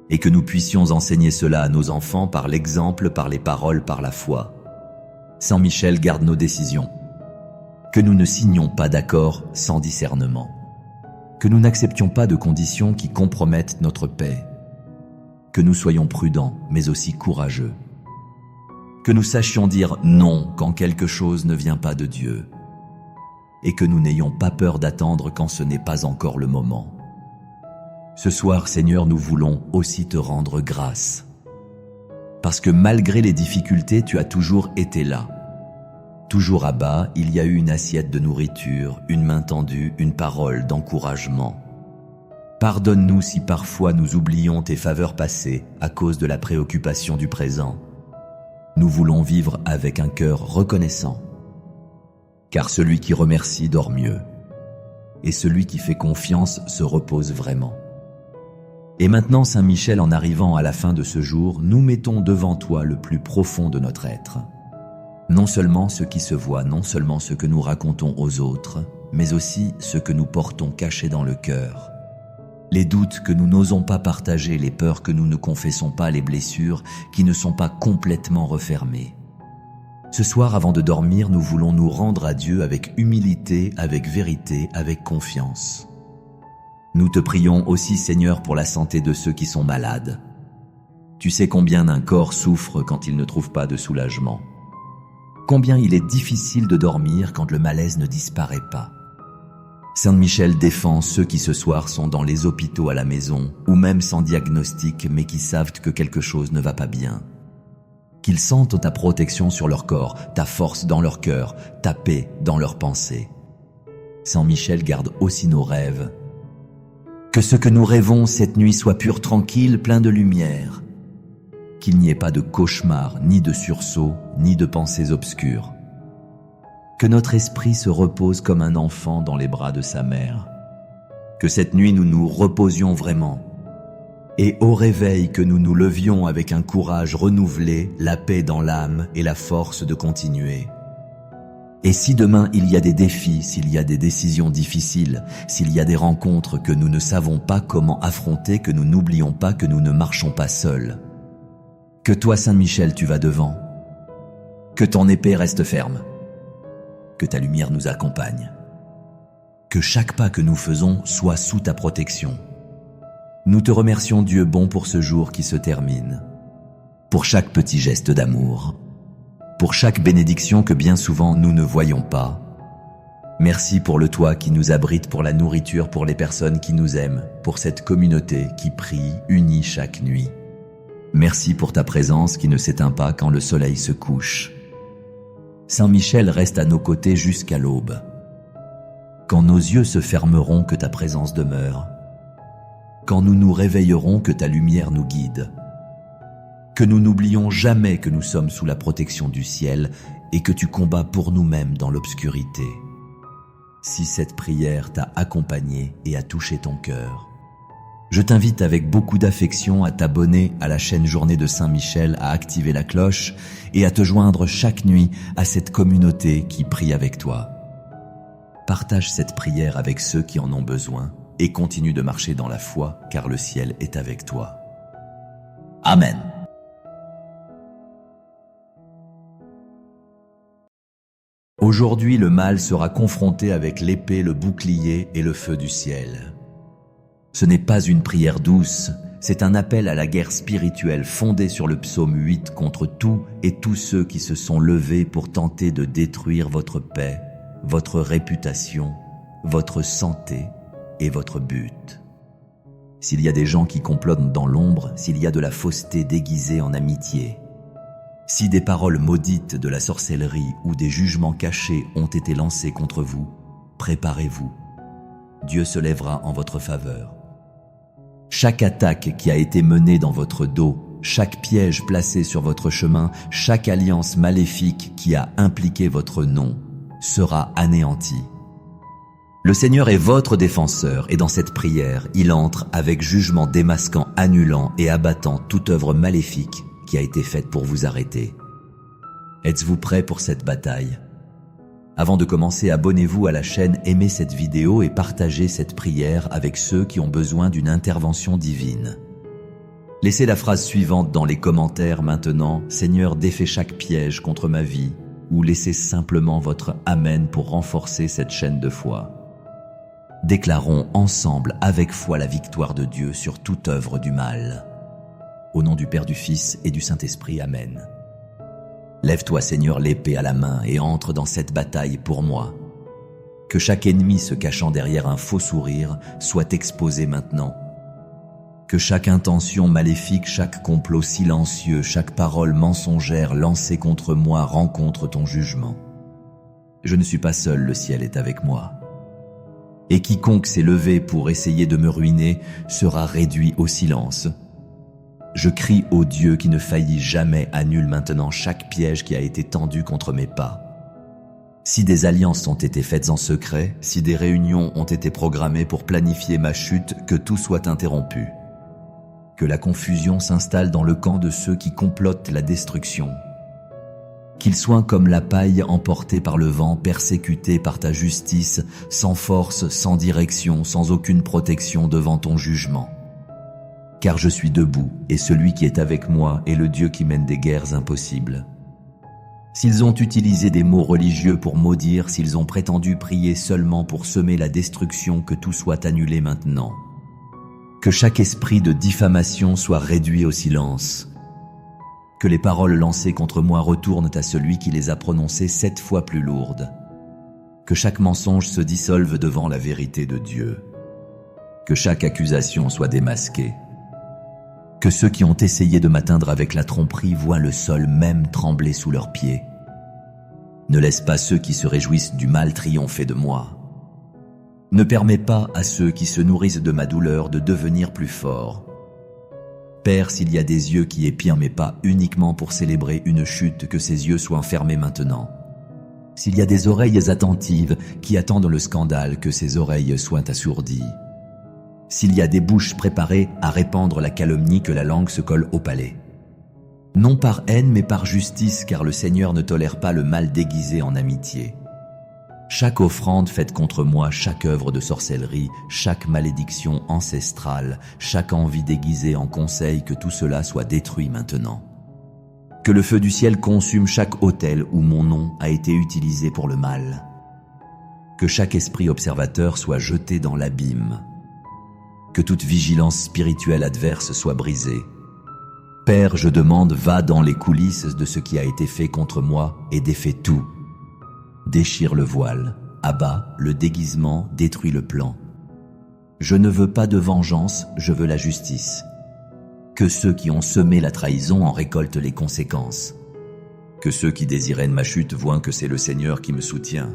Et que nous puissions enseigner cela à nos enfants par l'exemple, par les paroles, par la foi. Saint Michel, garde nos décisions. Que nous ne signions pas d'accord sans discernement. Que nous n'acceptions pas de conditions qui compromettent notre paix. Que nous soyons prudents, mais aussi courageux. Que nous sachions dire non quand quelque chose ne vient pas de Dieu. Et que nous n'ayons pas peur d'attendre quand ce n'est pas encore le moment. Ce soir, Seigneur, nous voulons aussi te rendre grâce. Parce que malgré les difficultés, tu as toujours été là. Toujours à bas, il y a eu une assiette de nourriture, une main tendue, une parole d'encouragement. Pardonne-nous si parfois nous oublions tes faveurs passées à cause de la préoccupation du présent. Nous voulons vivre avec un cœur reconnaissant. Car celui qui remercie dort mieux. Et celui qui fait confiance se repose vraiment. Et maintenant, Saint Michel, en arrivant à la fin de ce jour, nous mettons devant toi le plus profond de notre être. Non seulement ce qui se voit, non seulement ce que nous racontons aux autres, mais aussi ce que nous portons caché dans le cœur. Les doutes que nous n'osons pas partager, les peurs que nous ne confessons pas, les blessures qui ne sont pas complètement refermées. Ce soir, avant de dormir, nous voulons nous rendre à Dieu avec humilité, avec vérité, avec confiance. Nous te prions aussi, Seigneur, pour la santé de ceux qui sont malades. Tu sais combien un corps souffre quand il ne trouve pas de soulagement. Combien il est difficile de dormir quand le malaise ne disparaît pas. Saint Michel défend ceux qui ce soir sont dans les hôpitaux à la maison, ou même sans diagnostic, mais qui savent que quelque chose ne va pas bien. Qu'ils sentent ta protection sur leur corps, ta force dans leur cœur, ta paix dans leurs pensées. Saint Michel, garde aussi nos rêves. Que ce que nous rêvons cette nuit soit pur, tranquille, plein de lumière. Qu'il n'y ait pas de cauchemar, ni de sursaut, ni de pensées obscures. Que notre esprit se repose comme un enfant dans les bras de sa mère. Que cette nuit nous nous reposions vraiment. Et au réveil que nous nous levions avec un courage renouvelé, la paix dans l'âme et la force de continuer. Et si demain il y a des défis, s'il y a des décisions difficiles, s'il y a des rencontres que nous ne savons pas comment affronter, que nous n'oublions pas que nous ne marchons pas seuls. Que toi, Saint Michel, tu vas devant. Que ton épée reste ferme. Que ta lumière nous accompagne. Que chaque pas que nous faisons soit sous ta protection. Nous te remercions, Dieu bon, pour ce jour qui se termine. Pour chaque petit geste d'amour. Pour chaque bénédiction que bien souvent nous ne voyons pas. Merci pour le toit qui nous abrite, pour la nourriture, pour les personnes qui nous aiment, pour cette communauté qui prie, unie chaque nuit. Merci pour ta présence qui ne s'éteint pas quand le soleil se couche. Saint Michel reste à nos côtés jusqu'à l'aube. Quand nos yeux se fermeront, que ta présence demeure. Quand nous nous réveillerons, que ta lumière nous guide. Que nous n'oublions jamais que nous sommes sous la protection du ciel et que tu combats pour nous-mêmes dans l'obscurité. Si cette prière t'a accompagné et a touché ton cœur, je t'invite avec beaucoup d'affection à t'abonner à la chaîne Journée de Saint-Michel, à activer la cloche et à te joindre chaque nuit à cette communauté qui prie avec toi. Partage cette prière avec ceux qui en ont besoin et continue de marcher dans la foi, car le ciel est avec toi. Amen. Aujourd'hui, le mal sera confronté avec l'épée, le bouclier et le feu du ciel. Ce n'est pas une prière douce, c'est un appel à la guerre spirituelle fondée sur le psaume 8 contre tout et tous ceux qui se sont levés pour tenter de détruire votre paix, votre réputation, votre santé et votre but. S'il y a des gens qui complotent dans l'ombre, s'il y a de la fausseté déguisée en amitié, si des paroles maudites de la sorcellerie ou des jugements cachés ont été lancés contre vous, préparez-vous. Dieu se lèvera en votre faveur. Chaque attaque qui a été menée dans votre dos, chaque piège placé sur votre chemin, chaque alliance maléfique qui a impliqué votre nom, sera anéanti. Le Seigneur est votre défenseur et dans cette prière, il entre avec jugement démasquant, annulant et abattant toute œuvre maléfique qui a été faite pour vous arrêter. Êtes-vous prêts pour cette bataille? Avant de commencer, abonnez-vous à la chaîne, aimez cette vidéo et partagez cette prière avec ceux qui ont besoin d'une intervention divine. Laissez la phrase suivante dans les commentaires maintenant: Seigneur, défais chaque piège contre ma vie, ou laissez simplement votre Amen pour renforcer cette chaîne de foi. Déclarons ensemble avec foi la victoire de Dieu sur toute œuvre du mal. Au nom du Père, du Fils et du Saint-Esprit, Amen. Lève-toi, Seigneur, l'épée à la main et entre dans cette bataille pour moi. Que chaque ennemi se cachant derrière un faux sourire soit exposé maintenant. Que chaque intention maléfique, chaque complot silencieux, chaque parole mensongère lancée contre moi rencontre ton jugement. Je ne suis pas seul, le ciel est avec moi. Et quiconque s'est levé pour essayer de me ruiner sera réduit au silence. Je crie au Dieu qui ne faillit jamais, annule maintenant chaque piège qui a été tendu contre mes pas. Si des alliances ont été faites en secret, si des réunions ont été programmées pour planifier ma chute, que tout soit interrompu. Que la confusion s'installe dans le camp de ceux qui complotent la destruction. Qu'ils soient comme la paille emportée par le vent, persécutés par ta justice, sans force, sans direction, sans aucune protection devant ton jugement. Car je suis debout, et celui qui est avec moi est le Dieu qui mène des guerres impossibles. S'ils ont utilisé des mots religieux pour maudire, s'ils ont prétendu prier seulement pour semer la destruction, que tout soit annulé maintenant. Que chaque esprit de diffamation soit réduit au silence. Que les paroles lancées contre moi retournent à celui qui les a prononcées 7 fois plus lourdes. Que chaque mensonge se dissolve devant la vérité de Dieu. Que chaque accusation soit démasquée. Que ceux qui ont essayé de m'atteindre avec la tromperie voient le sol même trembler sous leurs pieds. Ne laisse pas ceux qui se réjouissent du mal triompher de moi. Ne permets pas à ceux qui se nourrissent de ma douleur de devenir plus forts. Père, s'il y a des yeux qui épient mes pas uniquement pour célébrer une chute, que ces yeux soient fermés maintenant. S'il y a des oreilles attentives qui attendent le scandale, que ces oreilles soient assourdies. S'il y a des bouches préparées à répandre la calomnie, que la langue se colle au palais. Non par haine, mais par justice, car le Seigneur ne tolère pas le mal déguisé en amitié. Chaque offrande faite contre moi, chaque œuvre de sorcellerie, chaque malédiction ancestrale, chaque envie déguisée en conseil, que tout cela soit détruit maintenant. Que le feu du ciel consume chaque autel où mon nom a été utilisé pour le mal. Que chaque esprit observateur soit jeté dans l'abîme. Que toute vigilance spirituelle adverse soit brisée. Père, je demande, va dans les coulisses de ce qui a été fait contre moi et défais tout. Déchire le voile, abat le déguisement, détruis le plan. Je ne veux pas de vengeance, je veux la justice. Que ceux qui ont semé la trahison en récoltent les conséquences. Que ceux qui désiraient ma chute voient que c'est le Seigneur qui me soutient.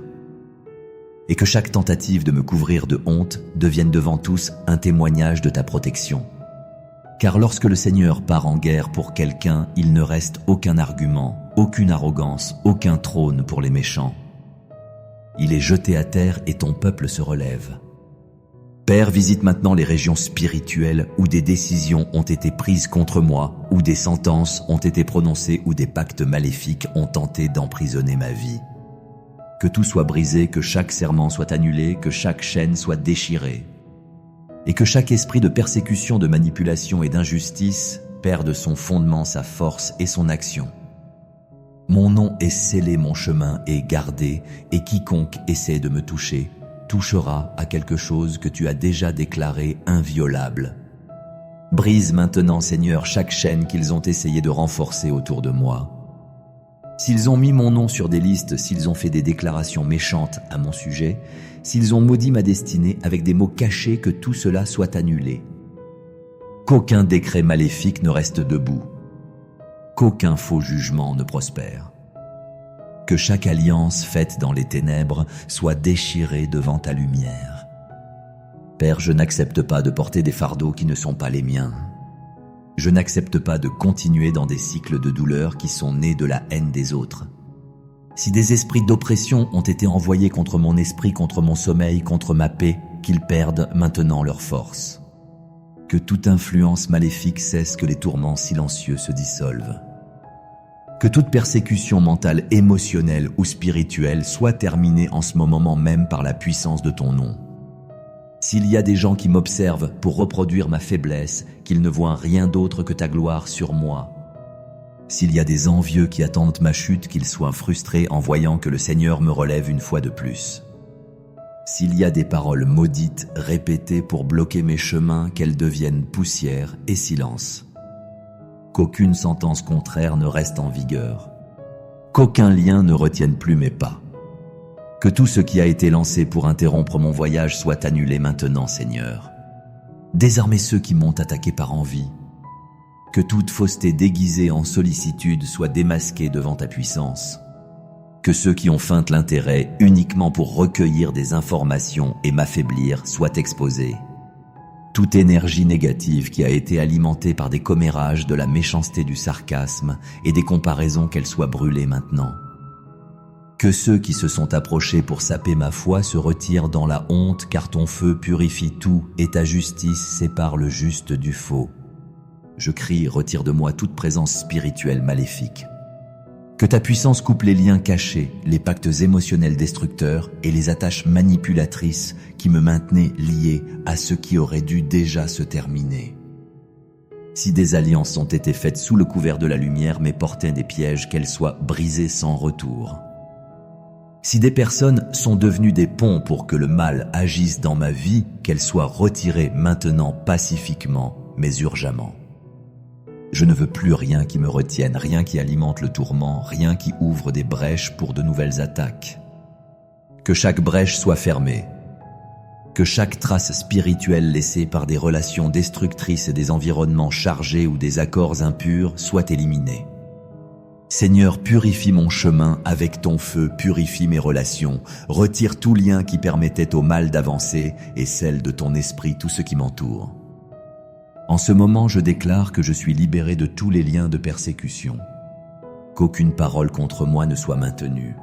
et que chaque tentative de me couvrir de honte devienne devant tous un témoignage de ta protection. Car lorsque le Seigneur part en guerre pour quelqu'un, il ne reste aucun argument, aucune arrogance, aucun trône pour les méchants. Il est jeté à terre et ton peuple se relève. Père, visite maintenant les régions spirituelles où des décisions ont été prises contre moi, où des sentences ont été prononcées, où des pactes maléfiques ont tenté d'emprisonner ma vie. Que tout soit brisé, que chaque serment soit annulé, que chaque chaîne soit déchirée. Et que chaque esprit de persécution, de manipulation et d'injustice perde son fondement, sa force et son action. Mon nom est scellé, mon chemin est gardé, et quiconque essaie de me toucher touchera à quelque chose que tu as déjà déclaré inviolable. Brise maintenant, Seigneur, chaque chaîne qu'ils ont essayé de renforcer autour de moi. S'ils ont mis mon nom sur des listes, s'ils ont fait des déclarations méchantes à mon sujet, s'ils ont maudit ma destinée avec des mots cachés, que tout cela soit annulé. Qu'aucun décret maléfique ne reste debout. Qu'aucun faux jugement ne prospère. Que chaque alliance faite dans les ténèbres soit déchirée devant ta lumière. Père, je n'accepte pas de porter des fardeaux qui ne sont pas les miens. Je n'accepte pas de continuer dans des cycles de douleur qui sont nés de la haine des autres. Si des esprits d'oppression ont été envoyés contre mon esprit, contre mon sommeil, contre ma paix, qu'ils perdent maintenant leur force. Que toute influence maléfique cesse, que les tourments silencieux se dissolvent. Que toute persécution mentale, émotionnelle ou spirituelle soit terminée en ce moment même par la puissance de ton nom. S'il y a des gens qui m'observent pour reproduire ma faiblesse, qu'ils ne voient rien d'autre que ta gloire sur moi. S'il y a des envieux qui attendent ma chute, qu'ils soient frustrés en voyant que le Seigneur me relève une fois de plus. S'il y a des paroles maudites répétées pour bloquer mes chemins, qu'elles deviennent poussière et silence. Qu'aucune sentence contraire ne reste en vigueur. Qu'aucun lien ne retienne plus mes pas. Que tout ce qui a été lancé pour interrompre mon voyage soit annulé maintenant, Seigneur. Désarmez ceux qui m'ont attaqué par envie. Que toute fausseté déguisée en sollicitude soit démasquée devant ta puissance. Que ceux qui ont feint l'intérêt uniquement pour recueillir des informations et m'affaiblir soient exposés. Toute énergie négative qui a été alimentée par des commérages, de la méchanceté, du sarcasme et des comparaisons, qu'elle soit brûlée maintenant. Que ceux qui se sont approchés pour saper ma foi se retirent dans la honte, car ton feu purifie tout et ta justice sépare le juste du faux. Je crie, retire de moi toute présence spirituelle maléfique. Que ta puissance coupe les liens cachés, les pactes émotionnels destructeurs et les attaches manipulatrices qui me maintenaient lié à ce qui aurait dû déjà se terminer. Si des alliances ont été faites sous le couvert de la lumière mais portaient des pièges, qu'elles soient brisées sans retour. Si des personnes sont devenues des ponts pour que le mal agisse dans ma vie, qu'elles soient retirées maintenant pacifiquement mais urgemment. Je ne veux plus rien qui me retienne, rien qui alimente le tourment, rien qui ouvre des brèches pour de nouvelles attaques. Que chaque brèche soit fermée. Que chaque trace spirituelle laissée par des relations destructrices et des environnements chargés ou des accords impurs soit éliminée. Seigneur, purifie mon chemin avec ton feu, purifie mes relations, retire tout lien qui permettait au mal d'avancer et scelle de ton esprit tout ce qui m'entoure. En ce moment, je déclare que je suis libéré de tous les liens de persécution, qu'aucune parole contre moi ne soit maintenue,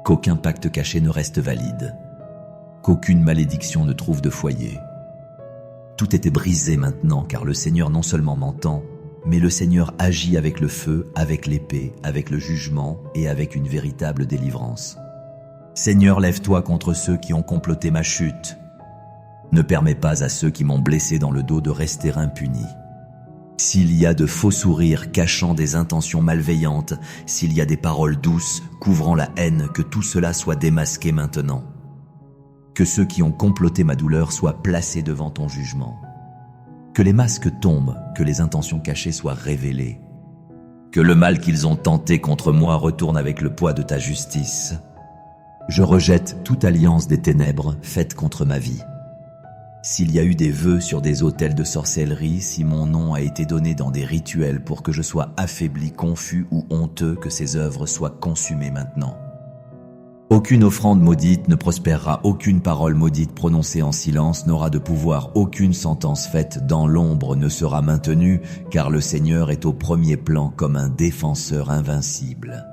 qu'aucun pacte caché ne reste valide, qu'aucune malédiction ne trouve de foyer. Tout était brisé maintenant, car le Seigneur non seulement m'entend, mais le Seigneur agit avec le feu, avec l'épée, avec le jugement et avec une véritable délivrance. Seigneur, lève-toi contre ceux qui ont comploté ma chute. Ne permets pas à ceux qui m'ont blessé dans le dos de rester impunis. S'il y a de faux sourires cachant des intentions malveillantes, s'il y a des paroles douces couvrant la haine, que tout cela soit démasqué maintenant. Que ceux qui ont comploté ma douleur soient placés devant ton jugement. Que les masques tombent, que les intentions cachées soient révélées. Que le mal qu'ils ont tenté contre moi retourne avec le poids de ta justice. Je rejette toute alliance des ténèbres faite contre ma vie. S'il y a eu des vœux sur des autels de sorcellerie, si mon nom a été donné dans des rituels pour que je sois affaibli, confus ou honteux, que ces œuvres soient consumées maintenant. Aucune offrande maudite ne prospérera, aucune parole maudite prononcée en silence n'aura de pouvoir, aucune sentence faite dans l'ombre ne sera maintenue, car le Seigneur est au premier plan comme un défenseur invincible.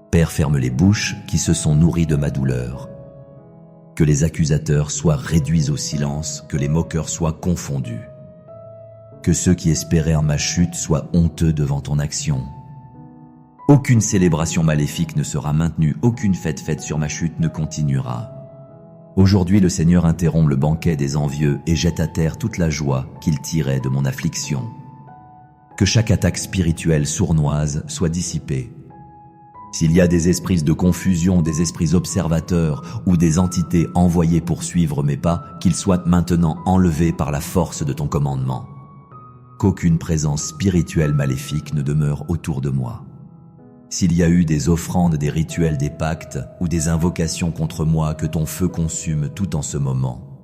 Père, ferme les bouches qui se sont nourries de ma douleur. Que les accusateurs soient réduits au silence, que les moqueurs soient confondus. Que ceux qui espéraient en ma chute soient honteux devant ton action. Aucune célébration maléfique ne sera maintenue, aucune fête faite sur ma chute ne continuera. Aujourd'hui, le Seigneur interrompt le banquet des envieux et jette à terre toute la joie qu'il tirait de mon affliction. Que chaque attaque spirituelle sournoise soit dissipée. S'il y a des esprits de confusion, des esprits observateurs ou des entités envoyées pour suivre mes pas, qu'ils soient maintenant enlevés par la force de ton commandement. Qu'aucune présence spirituelle maléfique ne demeure autour de moi. S'il y a eu des offrandes, des rituels, des pactes ou des invocations contre moi, que ton feu consume tout en ce moment.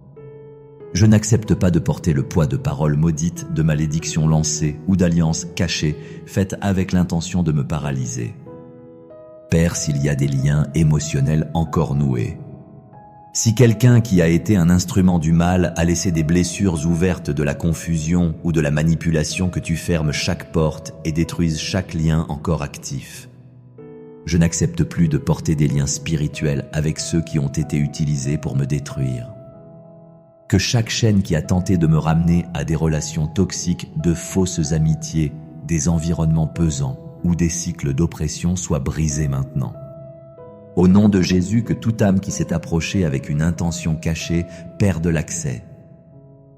Je n'accepte pas de porter le poids de paroles maudites, de malédictions lancées ou d'alliances cachées faites avec l'intention de me paralyser. Père, s'il y a des liens émotionnels encore noués, si quelqu'un qui a été un instrument du mal a laissé des blessures ouvertes de la confusion ou de la manipulation, que tu fermes chaque porte et détruises chaque lien encore actif. Je n'accepte plus de porter des liens spirituels avec ceux qui ont été utilisés pour me détruire. Que chaque chaîne qui a tenté de me ramener à des relations toxiques, de fausses amitiés, des environnements pesants ou des cycles d'oppression soit brisée maintenant. Au nom de Jésus, que toute âme qui s'est approchée avec une intention cachée perde l'accès.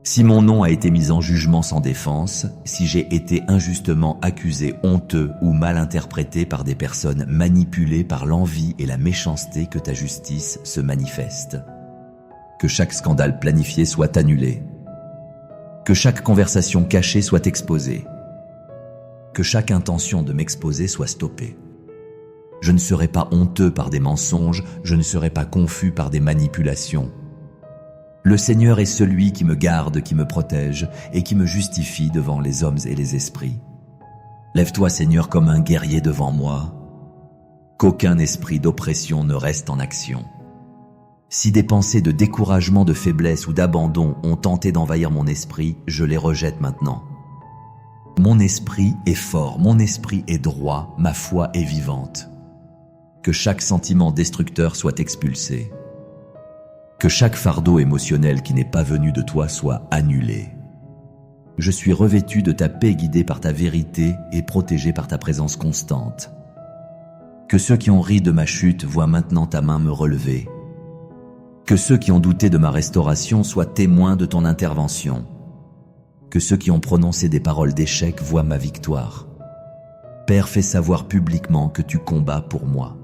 Si mon nom a été mis en jugement sans défense, si j'ai été injustement accusé, honteux ou mal interprété par des personnes manipulées par l'envie et la méchanceté, que ta justice se manifeste. Que chaque scandale planifié soit annulé. Que chaque conversation cachée soit exposée. Que chaque intention de m'exposer soit stoppée. Je ne serai pas honteux par des mensonges, je ne serai pas confus par des manipulations. Le Seigneur est celui qui me garde, qui me protège et qui me justifie devant les hommes et les esprits. Lève-toi, Seigneur, comme un guerrier devant moi. Qu'aucun esprit d'oppression ne reste en action. Si des pensées de découragement, de faiblesse ou d'abandon ont tenté d'envahir mon esprit, je les rejette maintenant. Mon esprit est fort, mon esprit est droit, ma foi est vivante. Que chaque sentiment destructeur soit expulsé. Que chaque fardeau émotionnel qui n'est pas venu de toi soit annulé. Je suis revêtu de ta paix, guidé par ta vérité et protégé par ta présence constante. Que ceux qui ont ri de ma chute voient maintenant ta main me relever. Que ceux qui ont douté de ma restauration soient témoins de ton intervention. Que ceux qui ont prononcé des paroles d'échec voient ma victoire. Père, fais savoir publiquement que tu combats pour moi.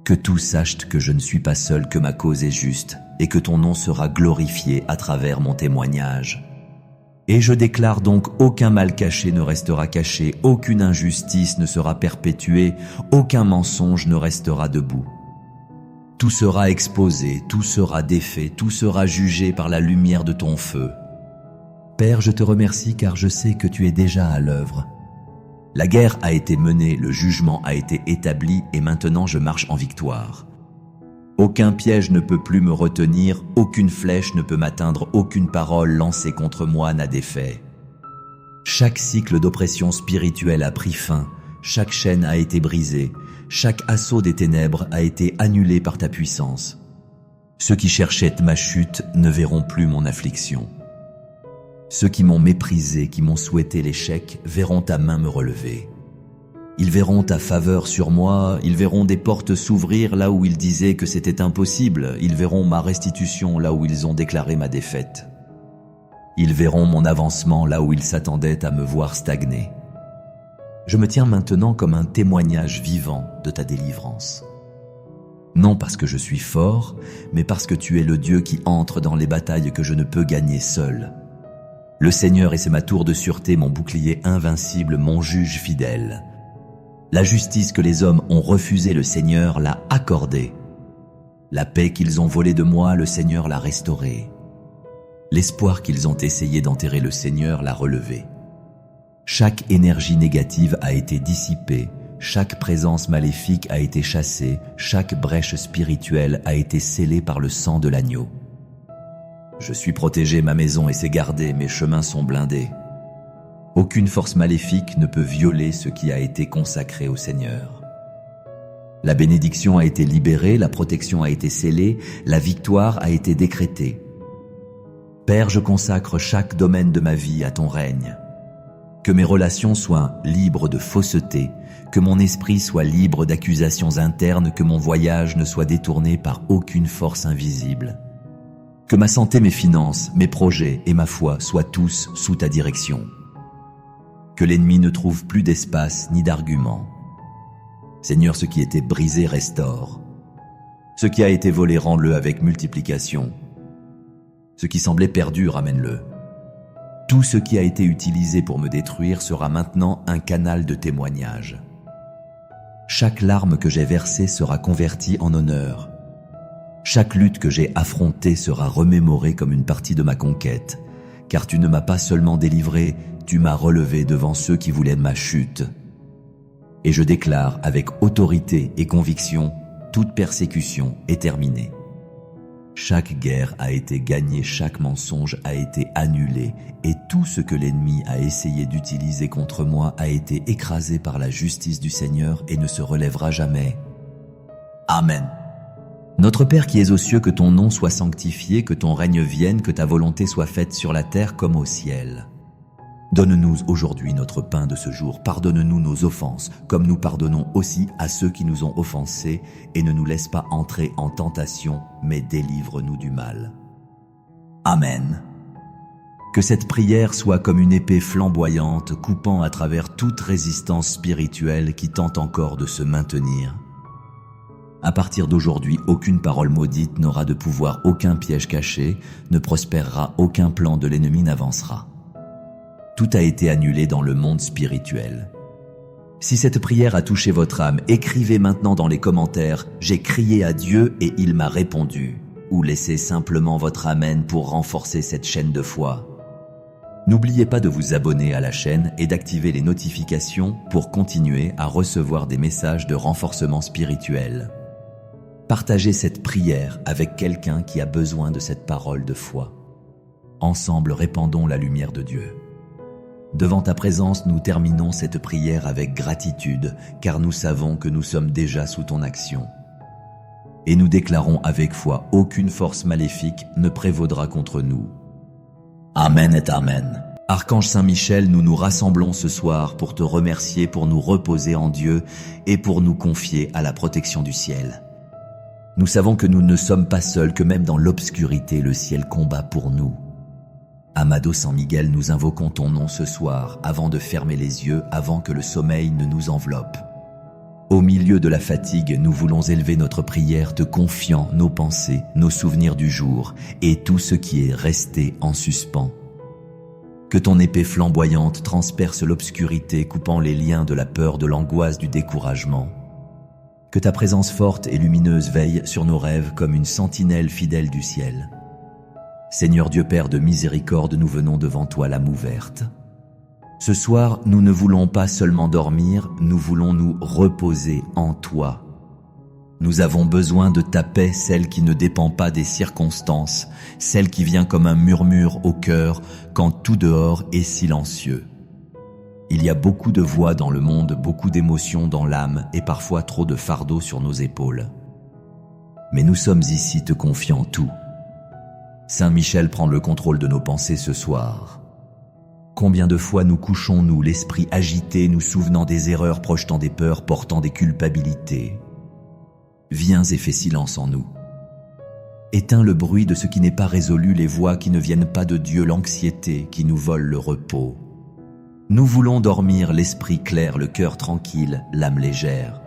Que tous sachent que je ne suis pas seul, que ma cause est juste et que ton nom sera glorifié à travers mon témoignage. Et je déclare donc: aucun mal caché ne restera caché, aucune injustice ne sera perpétuée, aucun mensonge ne restera debout. Tout sera exposé, tout sera défait, tout sera jugé par la lumière de ton feu. Père, je te remercie car je sais que tu es déjà à l'œuvre. La guerre a été menée, le jugement a été établi et maintenant je marche en victoire. Aucun piège ne peut plus me retenir, aucune flèche ne peut m'atteindre, aucune parole lancée contre moi n'a d'effet. Chaque cycle d'oppression spirituelle a pris fin, chaque chaîne a été brisée, chaque assaut des ténèbres a été annulé par ta puissance. Ceux qui cherchaient ma chute ne verront plus mon affliction. Ceux qui m'ont méprisé, qui m'ont souhaité l'échec, verront ta main me relever. Ils verront ta faveur sur moi, ils verront des portes s'ouvrir là où ils disaient que c'était impossible, ils verront ma restitution là où ils ont déclaré ma défaite. Ils verront mon avancement là où ils s'attendaient à me voir stagner. Je me tiens maintenant comme un témoignage vivant de ta délivrance. Non parce que je suis fort, mais parce que tu es le Dieu qui entre dans les batailles que je ne peux gagner seul. Le Seigneur est ma tour de sûreté, mon bouclier invincible, mon juge fidèle. La justice que les hommes ont refusée, le Seigneur l'a accordée. La paix qu'ils ont volée de moi, le Seigneur l'a restaurée. L'espoir qu'ils ont essayé d'enterrer, le Seigneur l'a relevé. Chaque énergie négative a été dissipée, chaque présence maléfique a été chassée, chaque brèche spirituelle a été scellée par le sang de l'agneau. Je suis protégé, ma maison est gardée, mes chemins sont blindés. Aucune force maléfique ne peut violer ce qui a été consacré au Seigneur. La bénédiction a été libérée, la protection a été scellée, la victoire a été décrétée. Père, je consacre chaque domaine de ma vie à ton règne. Que mes relations soient libres de fausseté, que mon esprit soit libre d'accusations internes, que mon voyage ne soit détourné par aucune force invisible. Que ma santé, mes finances, mes projets et ma foi soient tous sous ta direction. Que l'ennemi ne trouve plus d'espace ni d'argument. Seigneur, ce qui était brisé, restaure. Ce qui a été volé, rends-le avec multiplication. Ce qui semblait perdu, ramène-le. Tout ce qui a été utilisé pour me détruire sera maintenant un canal de témoignage. Chaque larme que j'ai versée sera convertie en honneur. Chaque lutte que j'ai affrontée sera remémorée comme une partie de ma conquête, car tu ne m'as pas seulement délivré, tu m'as relevé devant ceux qui voulaient ma chute. Et je déclare avec autorité et conviction, toute persécution est terminée. Chaque guerre a été gagnée, chaque mensonge a été annulé, et tout ce que l'ennemi a essayé d'utiliser contre moi a été écrasé par la justice du Seigneur et ne se relèvera jamais. Amen. Notre Père qui es aux cieux, que ton nom soit sanctifié, que ton règne vienne, que ta volonté soit faite sur la terre comme au ciel. Donne-nous aujourd'hui notre pain de ce jour. Pardonne-nous nos offenses, comme nous pardonnons aussi à ceux qui nous ont offensés, et ne nous laisse pas entrer en tentation, mais délivre-nous du mal. Amen. Que cette prière soit comme une épée flamboyante, coupant à travers toute résistance spirituelle qui tente encore de se maintenir. À partir d'aujourd'hui, aucune parole maudite n'aura de pouvoir, aucun piège caché ne prospérera, aucun plan de l'ennemi n'avancera. Tout a été annulé dans le monde spirituel. Si cette prière a touché votre âme, écrivez maintenant dans les commentaires « J'ai crié à Dieu et il m'a répondu » ou laissez simplement votre amen pour renforcer cette chaîne de foi. N'oubliez pas de vous abonner à la chaîne et d'activer les notifications pour continuer à recevoir des messages de renforcement spirituel. Partagez cette prière avec quelqu'un qui a besoin de cette parole de foi. Ensemble, répandons la lumière de Dieu. Devant ta présence, nous terminons cette prière avec gratitude, car nous savons que nous sommes déjà sous ton action. Et nous déclarons avec foi, aucune force maléfique ne prévaudra contre nous. Amen et Amen. Archange Saint-Michel, nous nous rassemblons ce soir pour te remercier, pour nous reposer en Dieu et pour nous confier à la protection du ciel. Nous savons que nous ne sommes pas seuls, que même dans l'obscurité, le ciel combat pour nous. Amado San Miguel, nous invoquons ton nom ce soir, avant de fermer les yeux, avant que le sommeil ne nous enveloppe. Au milieu de la fatigue, nous voulons élever notre prière, te confiant nos pensées, nos souvenirs du jour, et tout ce qui est resté en suspens. Que ton épée flamboyante transperce l'obscurité, coupant les liens de la peur, de l'angoisse, du découragement. Que ta présence forte et lumineuse veille sur nos rêves comme une sentinelle fidèle du ciel. Seigneur Dieu Père de miséricorde, nous venons devant toi l'âme ouverte. Ce soir, nous ne voulons pas seulement dormir, nous voulons nous reposer en toi. Nous avons besoin de ta paix, celle qui ne dépend pas des circonstances, celle qui vient comme un murmure au cœur quand tout dehors est silencieux. Il y a beaucoup de voix dans le monde, beaucoup d'émotions dans l'âme et parfois trop de fardeau sur nos épaules. Mais nous sommes ici te confiant tout. Saint Michel prend le contrôle de nos pensées ce soir. Combien de fois nous couchons-nous, l'esprit agité, nous souvenant des erreurs, projetant des peurs, portant des culpabilités. Viens et fais silence en nous. Éteins le bruit de ce qui n'est pas résolu, les voix qui ne viennent pas de Dieu, l'anxiété qui nous vole le repos. Nous voulons dormir, l'esprit clair, le cœur tranquille, l'âme légère.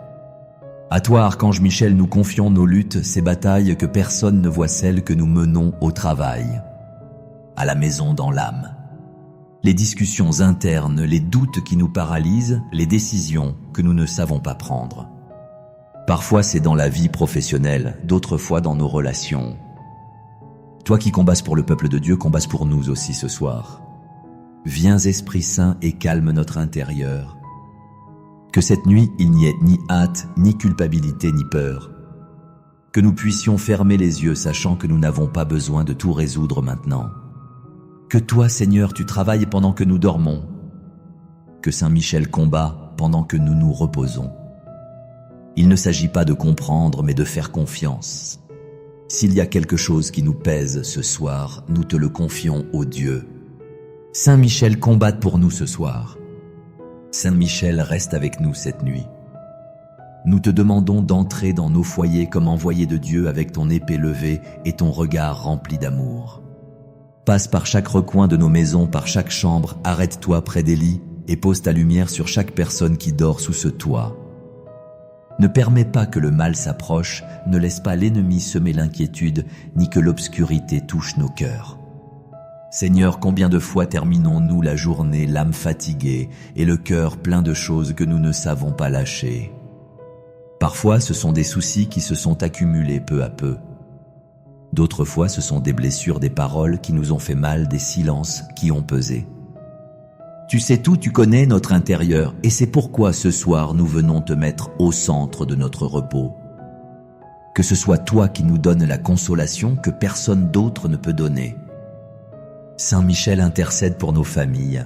À toi, Archange Michel, nous confions nos luttes, ces batailles que personne ne voit, celles que nous menons au travail, à la maison, dans l'âme. Les discussions internes, les doutes qui nous paralysent, les décisions que nous ne savons pas prendre. Parfois c'est dans la vie professionnelle, d'autres fois dans nos relations. Toi qui combats pour le peuple de Dieu, combats pour nous aussi ce soir. Viens Esprit Saint et calme notre intérieur. Que cette nuit, il n'y ait ni hâte, ni culpabilité, ni peur. Que nous puissions fermer les yeux, sachant que nous n'avons pas besoin de tout résoudre maintenant. Que toi, Seigneur, tu travailles pendant que nous dormons. Que Saint Michel combat pendant que nous nous reposons. Il ne s'agit pas de comprendre, mais de faire confiance. S'il y a quelque chose qui nous pèse ce soir, nous te le confions au Dieu. Saint Michel combatte pour nous ce soir. Saint Michel reste avec nous cette nuit. Nous te demandons d'entrer dans nos foyers comme envoyé de Dieu avec ton épée levée et ton regard rempli d'amour. Passe par chaque recoin de nos maisons, par chaque chambre, arrête-toi près des lits et pose ta lumière sur chaque personne qui dort sous ce toit. Ne permets pas que le mal s'approche, ne laisse pas l'ennemi semer l'inquiétude, ni que l'obscurité touche nos cœurs. Seigneur, combien de fois terminons-nous la journée, l'âme fatiguée et le cœur plein de choses que nous ne savons pas lâcher. Parfois, ce sont des soucis qui se sont accumulés peu à peu. D'autres fois, ce sont des blessures, des paroles qui nous ont fait mal, des silences qui ont pesé. Tu sais tout, tu connais notre intérieur, et c'est pourquoi ce soir nous venons te mettre au centre de notre repos. Que ce soit toi qui nous donnes la consolation que personne d'autre ne peut donner. Saint Michel intercède pour nos familles.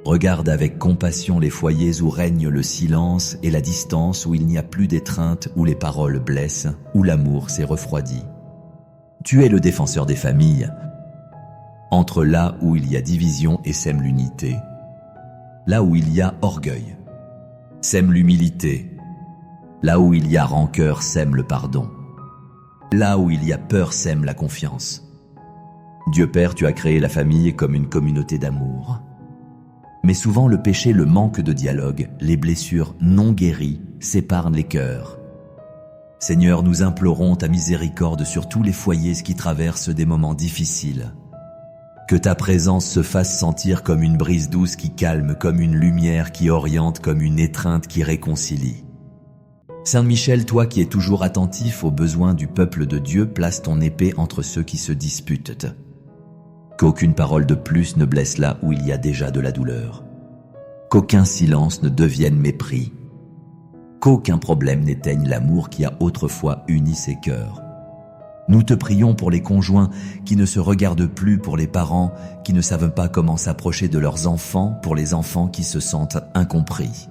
Regarde avec compassion les foyers où règne le silence et la distance, où il n'y a plus d'étreinte, où les paroles blessent, où l'amour s'est refroidi. Tu es le défenseur des familles. Entre là où il y a division et sème l'unité. Là où il y a orgueil, sème l'humilité. Là où il y a rancœur, sème le pardon. Là où il y a peur, sème la confiance. Dieu Père, tu as créé la famille comme une communauté d'amour. Mais souvent le péché, le manque de dialogue, les blessures non guéries séparent les cœurs. Seigneur, nous implorons ta miséricorde sur tous les foyers qui traversent des moments difficiles. Que ta présence se fasse sentir comme une brise douce qui calme, comme une lumière qui oriente, comme une étreinte qui réconcilie. Saint Michel, toi qui es toujours attentif aux besoins du peuple de Dieu, place ton épée entre ceux qui se disputent. Qu'aucune parole de plus ne blesse là où il y a déjà de la douleur. Qu'aucun silence ne devienne mépris. Qu'aucun problème n'éteigne l'amour qui a autrefois uni ces cœurs. Nous te prions pour les conjoints qui ne se regardent plus, pour les parents qui ne savent pas comment s'approcher de leurs enfants, pour les enfants qui se sentent incompris.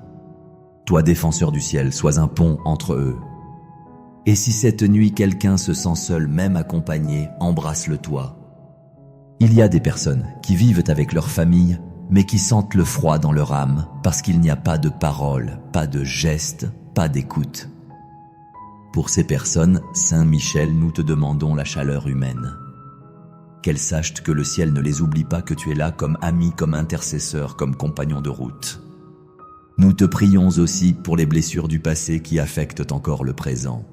Toi, défenseur du ciel, sois un pont entre eux. Et si cette nuit quelqu'un se sent seul, même accompagné, embrasse-le toi. Il y a des personnes qui vivent avec leur famille, mais qui sentent le froid dans leur âme parce qu'il n'y a pas de parole, pas de geste, pas d'écoute. Pour ces personnes, Saint Michel, nous te demandons la chaleur humaine. Qu'elles sachent que le ciel ne les oublie pas, que tu es là comme ami, comme intercesseur, comme compagnon de route. Nous te prions aussi pour les blessures du passé qui affectent encore le présent.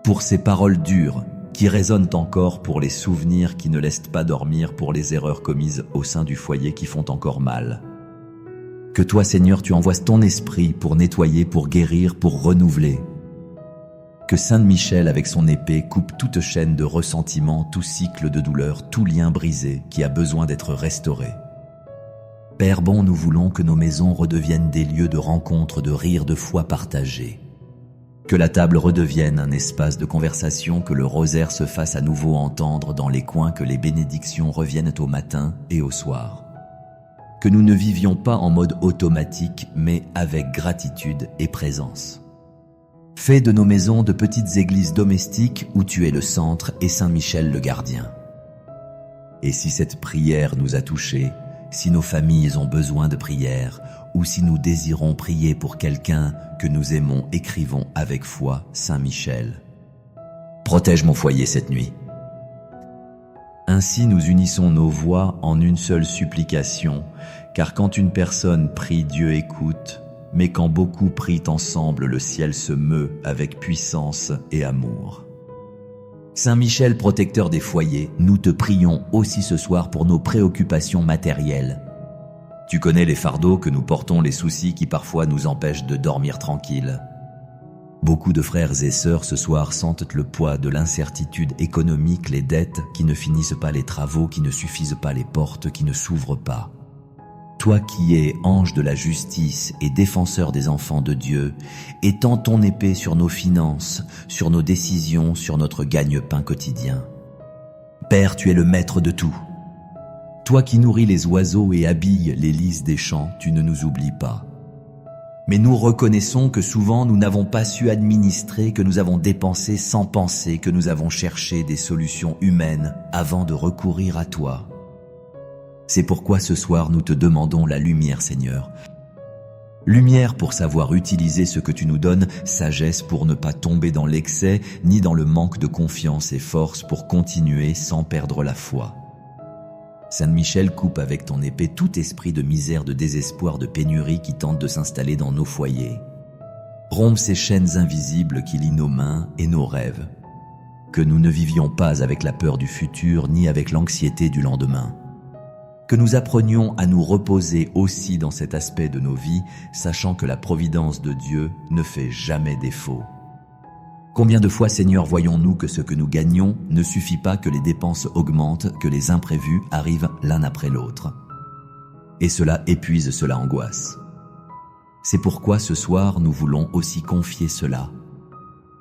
Pour ces paroles dures qui résonnent encore, pour les souvenirs qui ne laissent pas dormir, pour les erreurs commises au sein du foyer qui font encore mal. Que toi, Seigneur, tu envoies ton esprit pour nettoyer, pour guérir, pour renouveler. Que Saint Michel, avec son épée, coupe toute chaîne de ressentiment, tout cycle de douleur, tout lien brisé qui a besoin d'être restauré. Père bon, nous voulons que nos maisons redeviennent des lieux de rencontre, de rire, de foi partagée. Que la table redevienne un espace de conversation, que le rosaire se fasse à nouveau entendre dans les coins, que les bénédictions reviennent au matin et au soir. Que nous ne vivions pas en mode automatique, mais avec gratitude et présence. Fais de nos maisons de petites églises domestiques où tu es le centre et Saint Michel le gardien. Et si cette prière nous a touchés, si nos familles ont besoin de prière, ou si nous désirons prier pour quelqu'un que nous aimons, écrivons avec foi Saint Michel. Protège mon foyer cette nuit. Ainsi nous unissons nos voix en une seule supplication, car quand une personne prie, Dieu écoute, mais quand beaucoup prient ensemble, le ciel se meut avec puissance et amour. Saint Michel, protecteur des foyers, nous te prions aussi ce soir pour nos préoccupations matérielles. Tu connais les fardeaux que nous portons, les soucis qui parfois nous empêchent de dormir tranquille. Beaucoup de frères et sœurs ce soir sentent le poids de l'incertitude économique, les dettes qui ne finissent pas, les travaux qui ne suffisent pas, les portes qui ne s'ouvrent pas. toi qui es ange de la justice et défenseur des enfants de Dieu, étends ton épée sur nos finances, sur nos décisions, sur notre gagne-pain quotidien. Père, tu es le maître de tout. Toi qui nourris les oiseaux et habilles les lys des champs, tu ne nous oublies pas. Mais nous reconnaissons que souvent nous n'avons pas su administrer, que nous avons dépensé sans penser, que nous avons cherché des solutions humaines avant de recourir à toi. C'est pourquoi ce soir nous te demandons la lumière, Seigneur. Lumière pour savoir utiliser ce que tu nous donnes, sagesse pour ne pas tomber dans l'excès, ni dans le manque de confiance et force pour continuer sans perdre la foi. Saint Michel, coupe avec ton épée tout esprit de misère, de désespoir, de pénurie qui tente de s'installer dans nos foyers. Romps ces chaînes invisibles qui lient nos mains et nos rêves. Que nous ne vivions pas avec la peur du futur ni avec l'anxiété du lendemain. Que nous apprenions à nous reposer aussi dans cet aspect de nos vies, sachant que la providence de Dieu ne fait jamais défaut. Combien de fois, Seigneur, voyons-nous que ce que nous gagnons ne suffit pas, que les dépenses augmentent, que les imprévus arrivent l'un après l'autre. Et cela épuise, cela angoisse. C'est pourquoi ce soir, nous voulons aussi confier cela.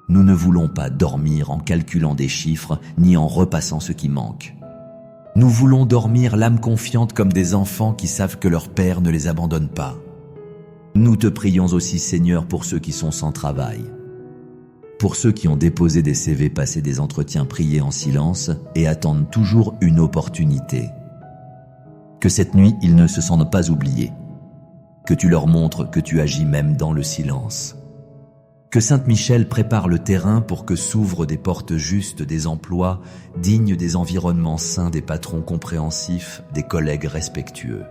Nous ne voulons pas dormir en calculant des chiffres, ni en repassant ce qui manque. Nous voulons dormir l'âme confiante comme des enfants qui savent que leur Père ne les abandonne pas. Nous te prions aussi, Seigneur, pour ceux qui sont sans travail. Pour ceux qui ont déposé des CV, passé des entretiens, priés en silence et attendent toujours une opportunité. Que cette nuit, ils ne se sentent pas oubliés. Que tu leur montres que tu agis même dans le silence. Que Saint Michel prépare le terrain pour que s'ouvrent des portes justes, des emplois dignes, des environnements sains, des patrons compréhensifs, des collègues respectueux.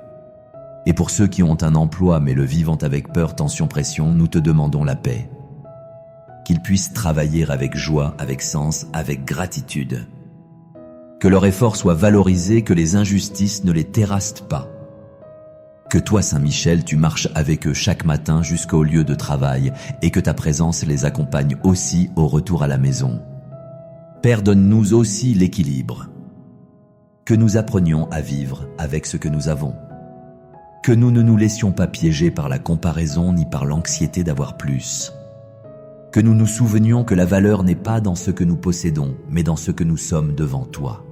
Et pour ceux qui ont un emploi mais le vivent avec peur, tension, pression, nous te demandons la paix. Qu'ils puissent travailler avec joie, avec sens, avec gratitude. Que leur effort soit valorisé, que les injustices ne les terrassent pas. Que toi, Saint Michel, tu marches avec eux chaque matin jusqu'au lieu de travail et que ta présence les accompagne aussi au retour à la maison. Père, donne-nous aussi l'équilibre. Que nous apprenions à vivre avec ce que nous avons. Que nous ne nous laissions pas piéger par la comparaison ni par l'anxiété d'avoir plus. Que nous nous souvenions que la valeur n'est pas dans ce que nous possédons, mais dans ce que nous sommes devant toi.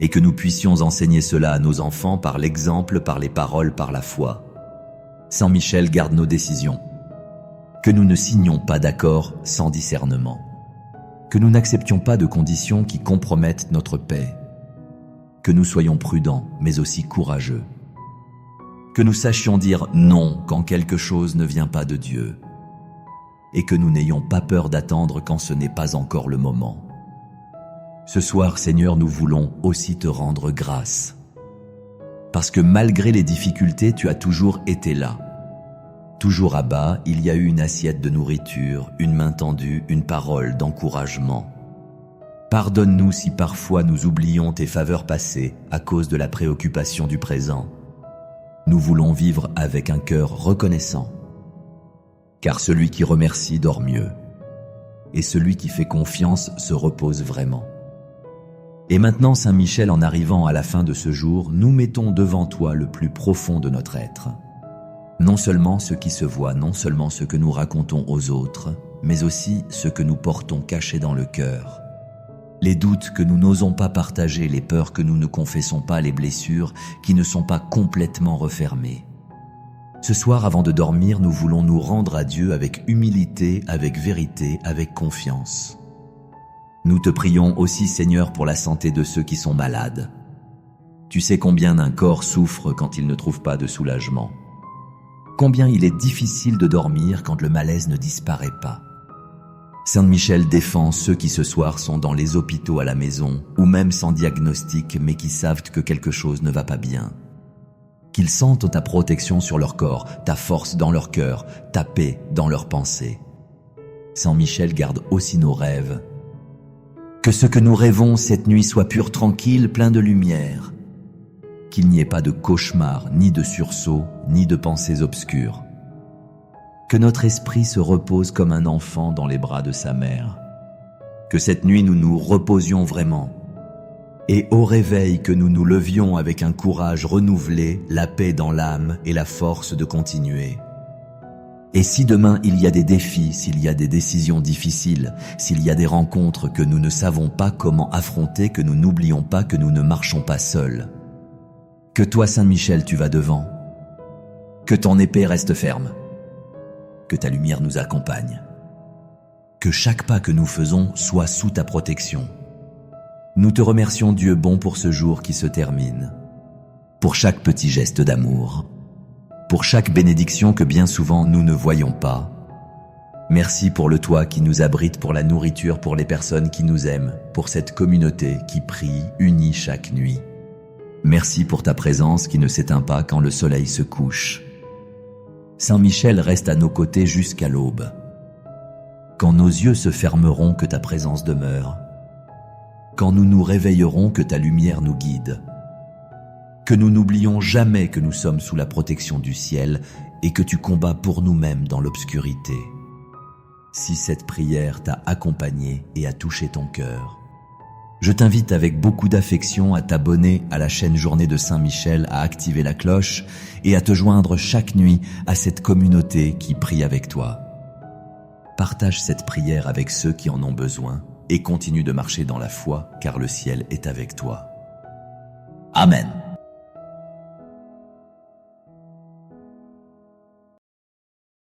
Et que nous puissions enseigner cela à nos enfants par l'exemple, par les paroles, par la foi. Saint Michel, garde nos décisions. Que nous ne signions pas d'accord sans discernement. Que nous n'acceptions pas de conditions qui compromettent notre paix. Que nous soyons prudents, mais aussi courageux. Que nous sachions dire non quand quelque chose ne vient pas de Dieu. Et que nous n'ayons pas peur d'attendre quand ce n'est pas encore le moment. Ce soir, Seigneur, nous voulons aussi te rendre grâce. Parce que malgré les difficultés, tu as toujours été là. Toujours à bas, il y a eu une assiette de nourriture, une main tendue, une parole d'encouragement. Pardonne-nous si parfois nous oublions tes faveurs passées à cause de la préoccupation du présent. Nous voulons vivre avec un cœur reconnaissant. Car celui qui remercie dort mieux. Et celui qui fait confiance se repose vraiment. Et maintenant, Saint Michel, en arrivant à la fin de ce jour, nous mettons devant toi le plus profond de notre être. Non seulement ce qui se voit, non seulement ce que nous racontons aux autres, mais aussi ce que nous portons caché dans le cœur. Les doutes que nous n'osons pas partager, les peurs que nous ne confessons pas, les blessures qui ne sont pas complètement refermées. Ce soir, avant de dormir, nous voulons nous rendre à Dieu avec humilité, avec vérité, avec confiance. Nous te prions aussi, Seigneur, pour la santé de ceux qui sont malades. Tu sais combien un corps souffre quand il ne trouve pas de soulagement. Combien il est difficile de dormir quand le malaise ne disparaît pas. Saint Michel défend ceux qui ce soir sont dans les hôpitaux à la maison, ou même sans diagnostic, mais qui savent que quelque chose ne va pas bien. Qu'ils sentent ta protection sur leur corps, ta force dans leur cœur, ta paix dans leurs pensées. Saint Michel, garde aussi nos rêves. Que ce que nous rêvons cette nuit soit pur, tranquille, plein de lumière. Qu'il n'y ait pas de cauchemar, ni de sursaut, ni de pensées obscures. Que notre esprit se repose comme un enfant dans les bras de sa mère. Que cette nuit nous nous reposions vraiment. et au réveil que nous nous levions avec un courage renouvelé, la paix dans l'âme et la force de continuer. Et si demain il y a des défis, s'il y a des décisions difficiles, s'il y a des rencontres que nous ne savons pas comment affronter, que nous n'oublions pas que nous ne marchons pas seuls. Que toi, Saint Michel, tu vas devant. Que ton épée reste ferme. Que ta lumière nous accompagne. Que chaque pas que nous faisons soit sous ta protection. Nous te remercions, Dieu bon, pour ce jour qui se termine. Pour chaque petit geste d'amour. Pour chaque bénédiction que bien souvent nous ne voyons pas. Merci pour le toit qui nous abrite, pour la nourriture, pour les personnes qui nous aiment, pour cette communauté qui prie, unie chaque nuit. Merci pour ta présence qui ne s'éteint pas quand le soleil se couche. Saint Michel reste à nos côtés jusqu'à l'aube. Quand nos yeux se fermeront, que ta présence demeure. Quand nous nous réveillerons, que ta lumière nous guide. Que nous n'oublions jamais que nous sommes sous la protection du ciel et que tu combats pour nous-mêmes dans l'obscurité. Si cette prière t'a accompagné et a touché ton cœur, je t'invite avec beaucoup d'affection à t'abonner à la chaîne Journée de Saint-Michel, à activer la cloche et à te joindre chaque nuit à cette communauté qui prie avec toi. Partage cette prière avec ceux qui en ont besoin et continue de marcher dans la foi car le ciel est avec toi. Amen.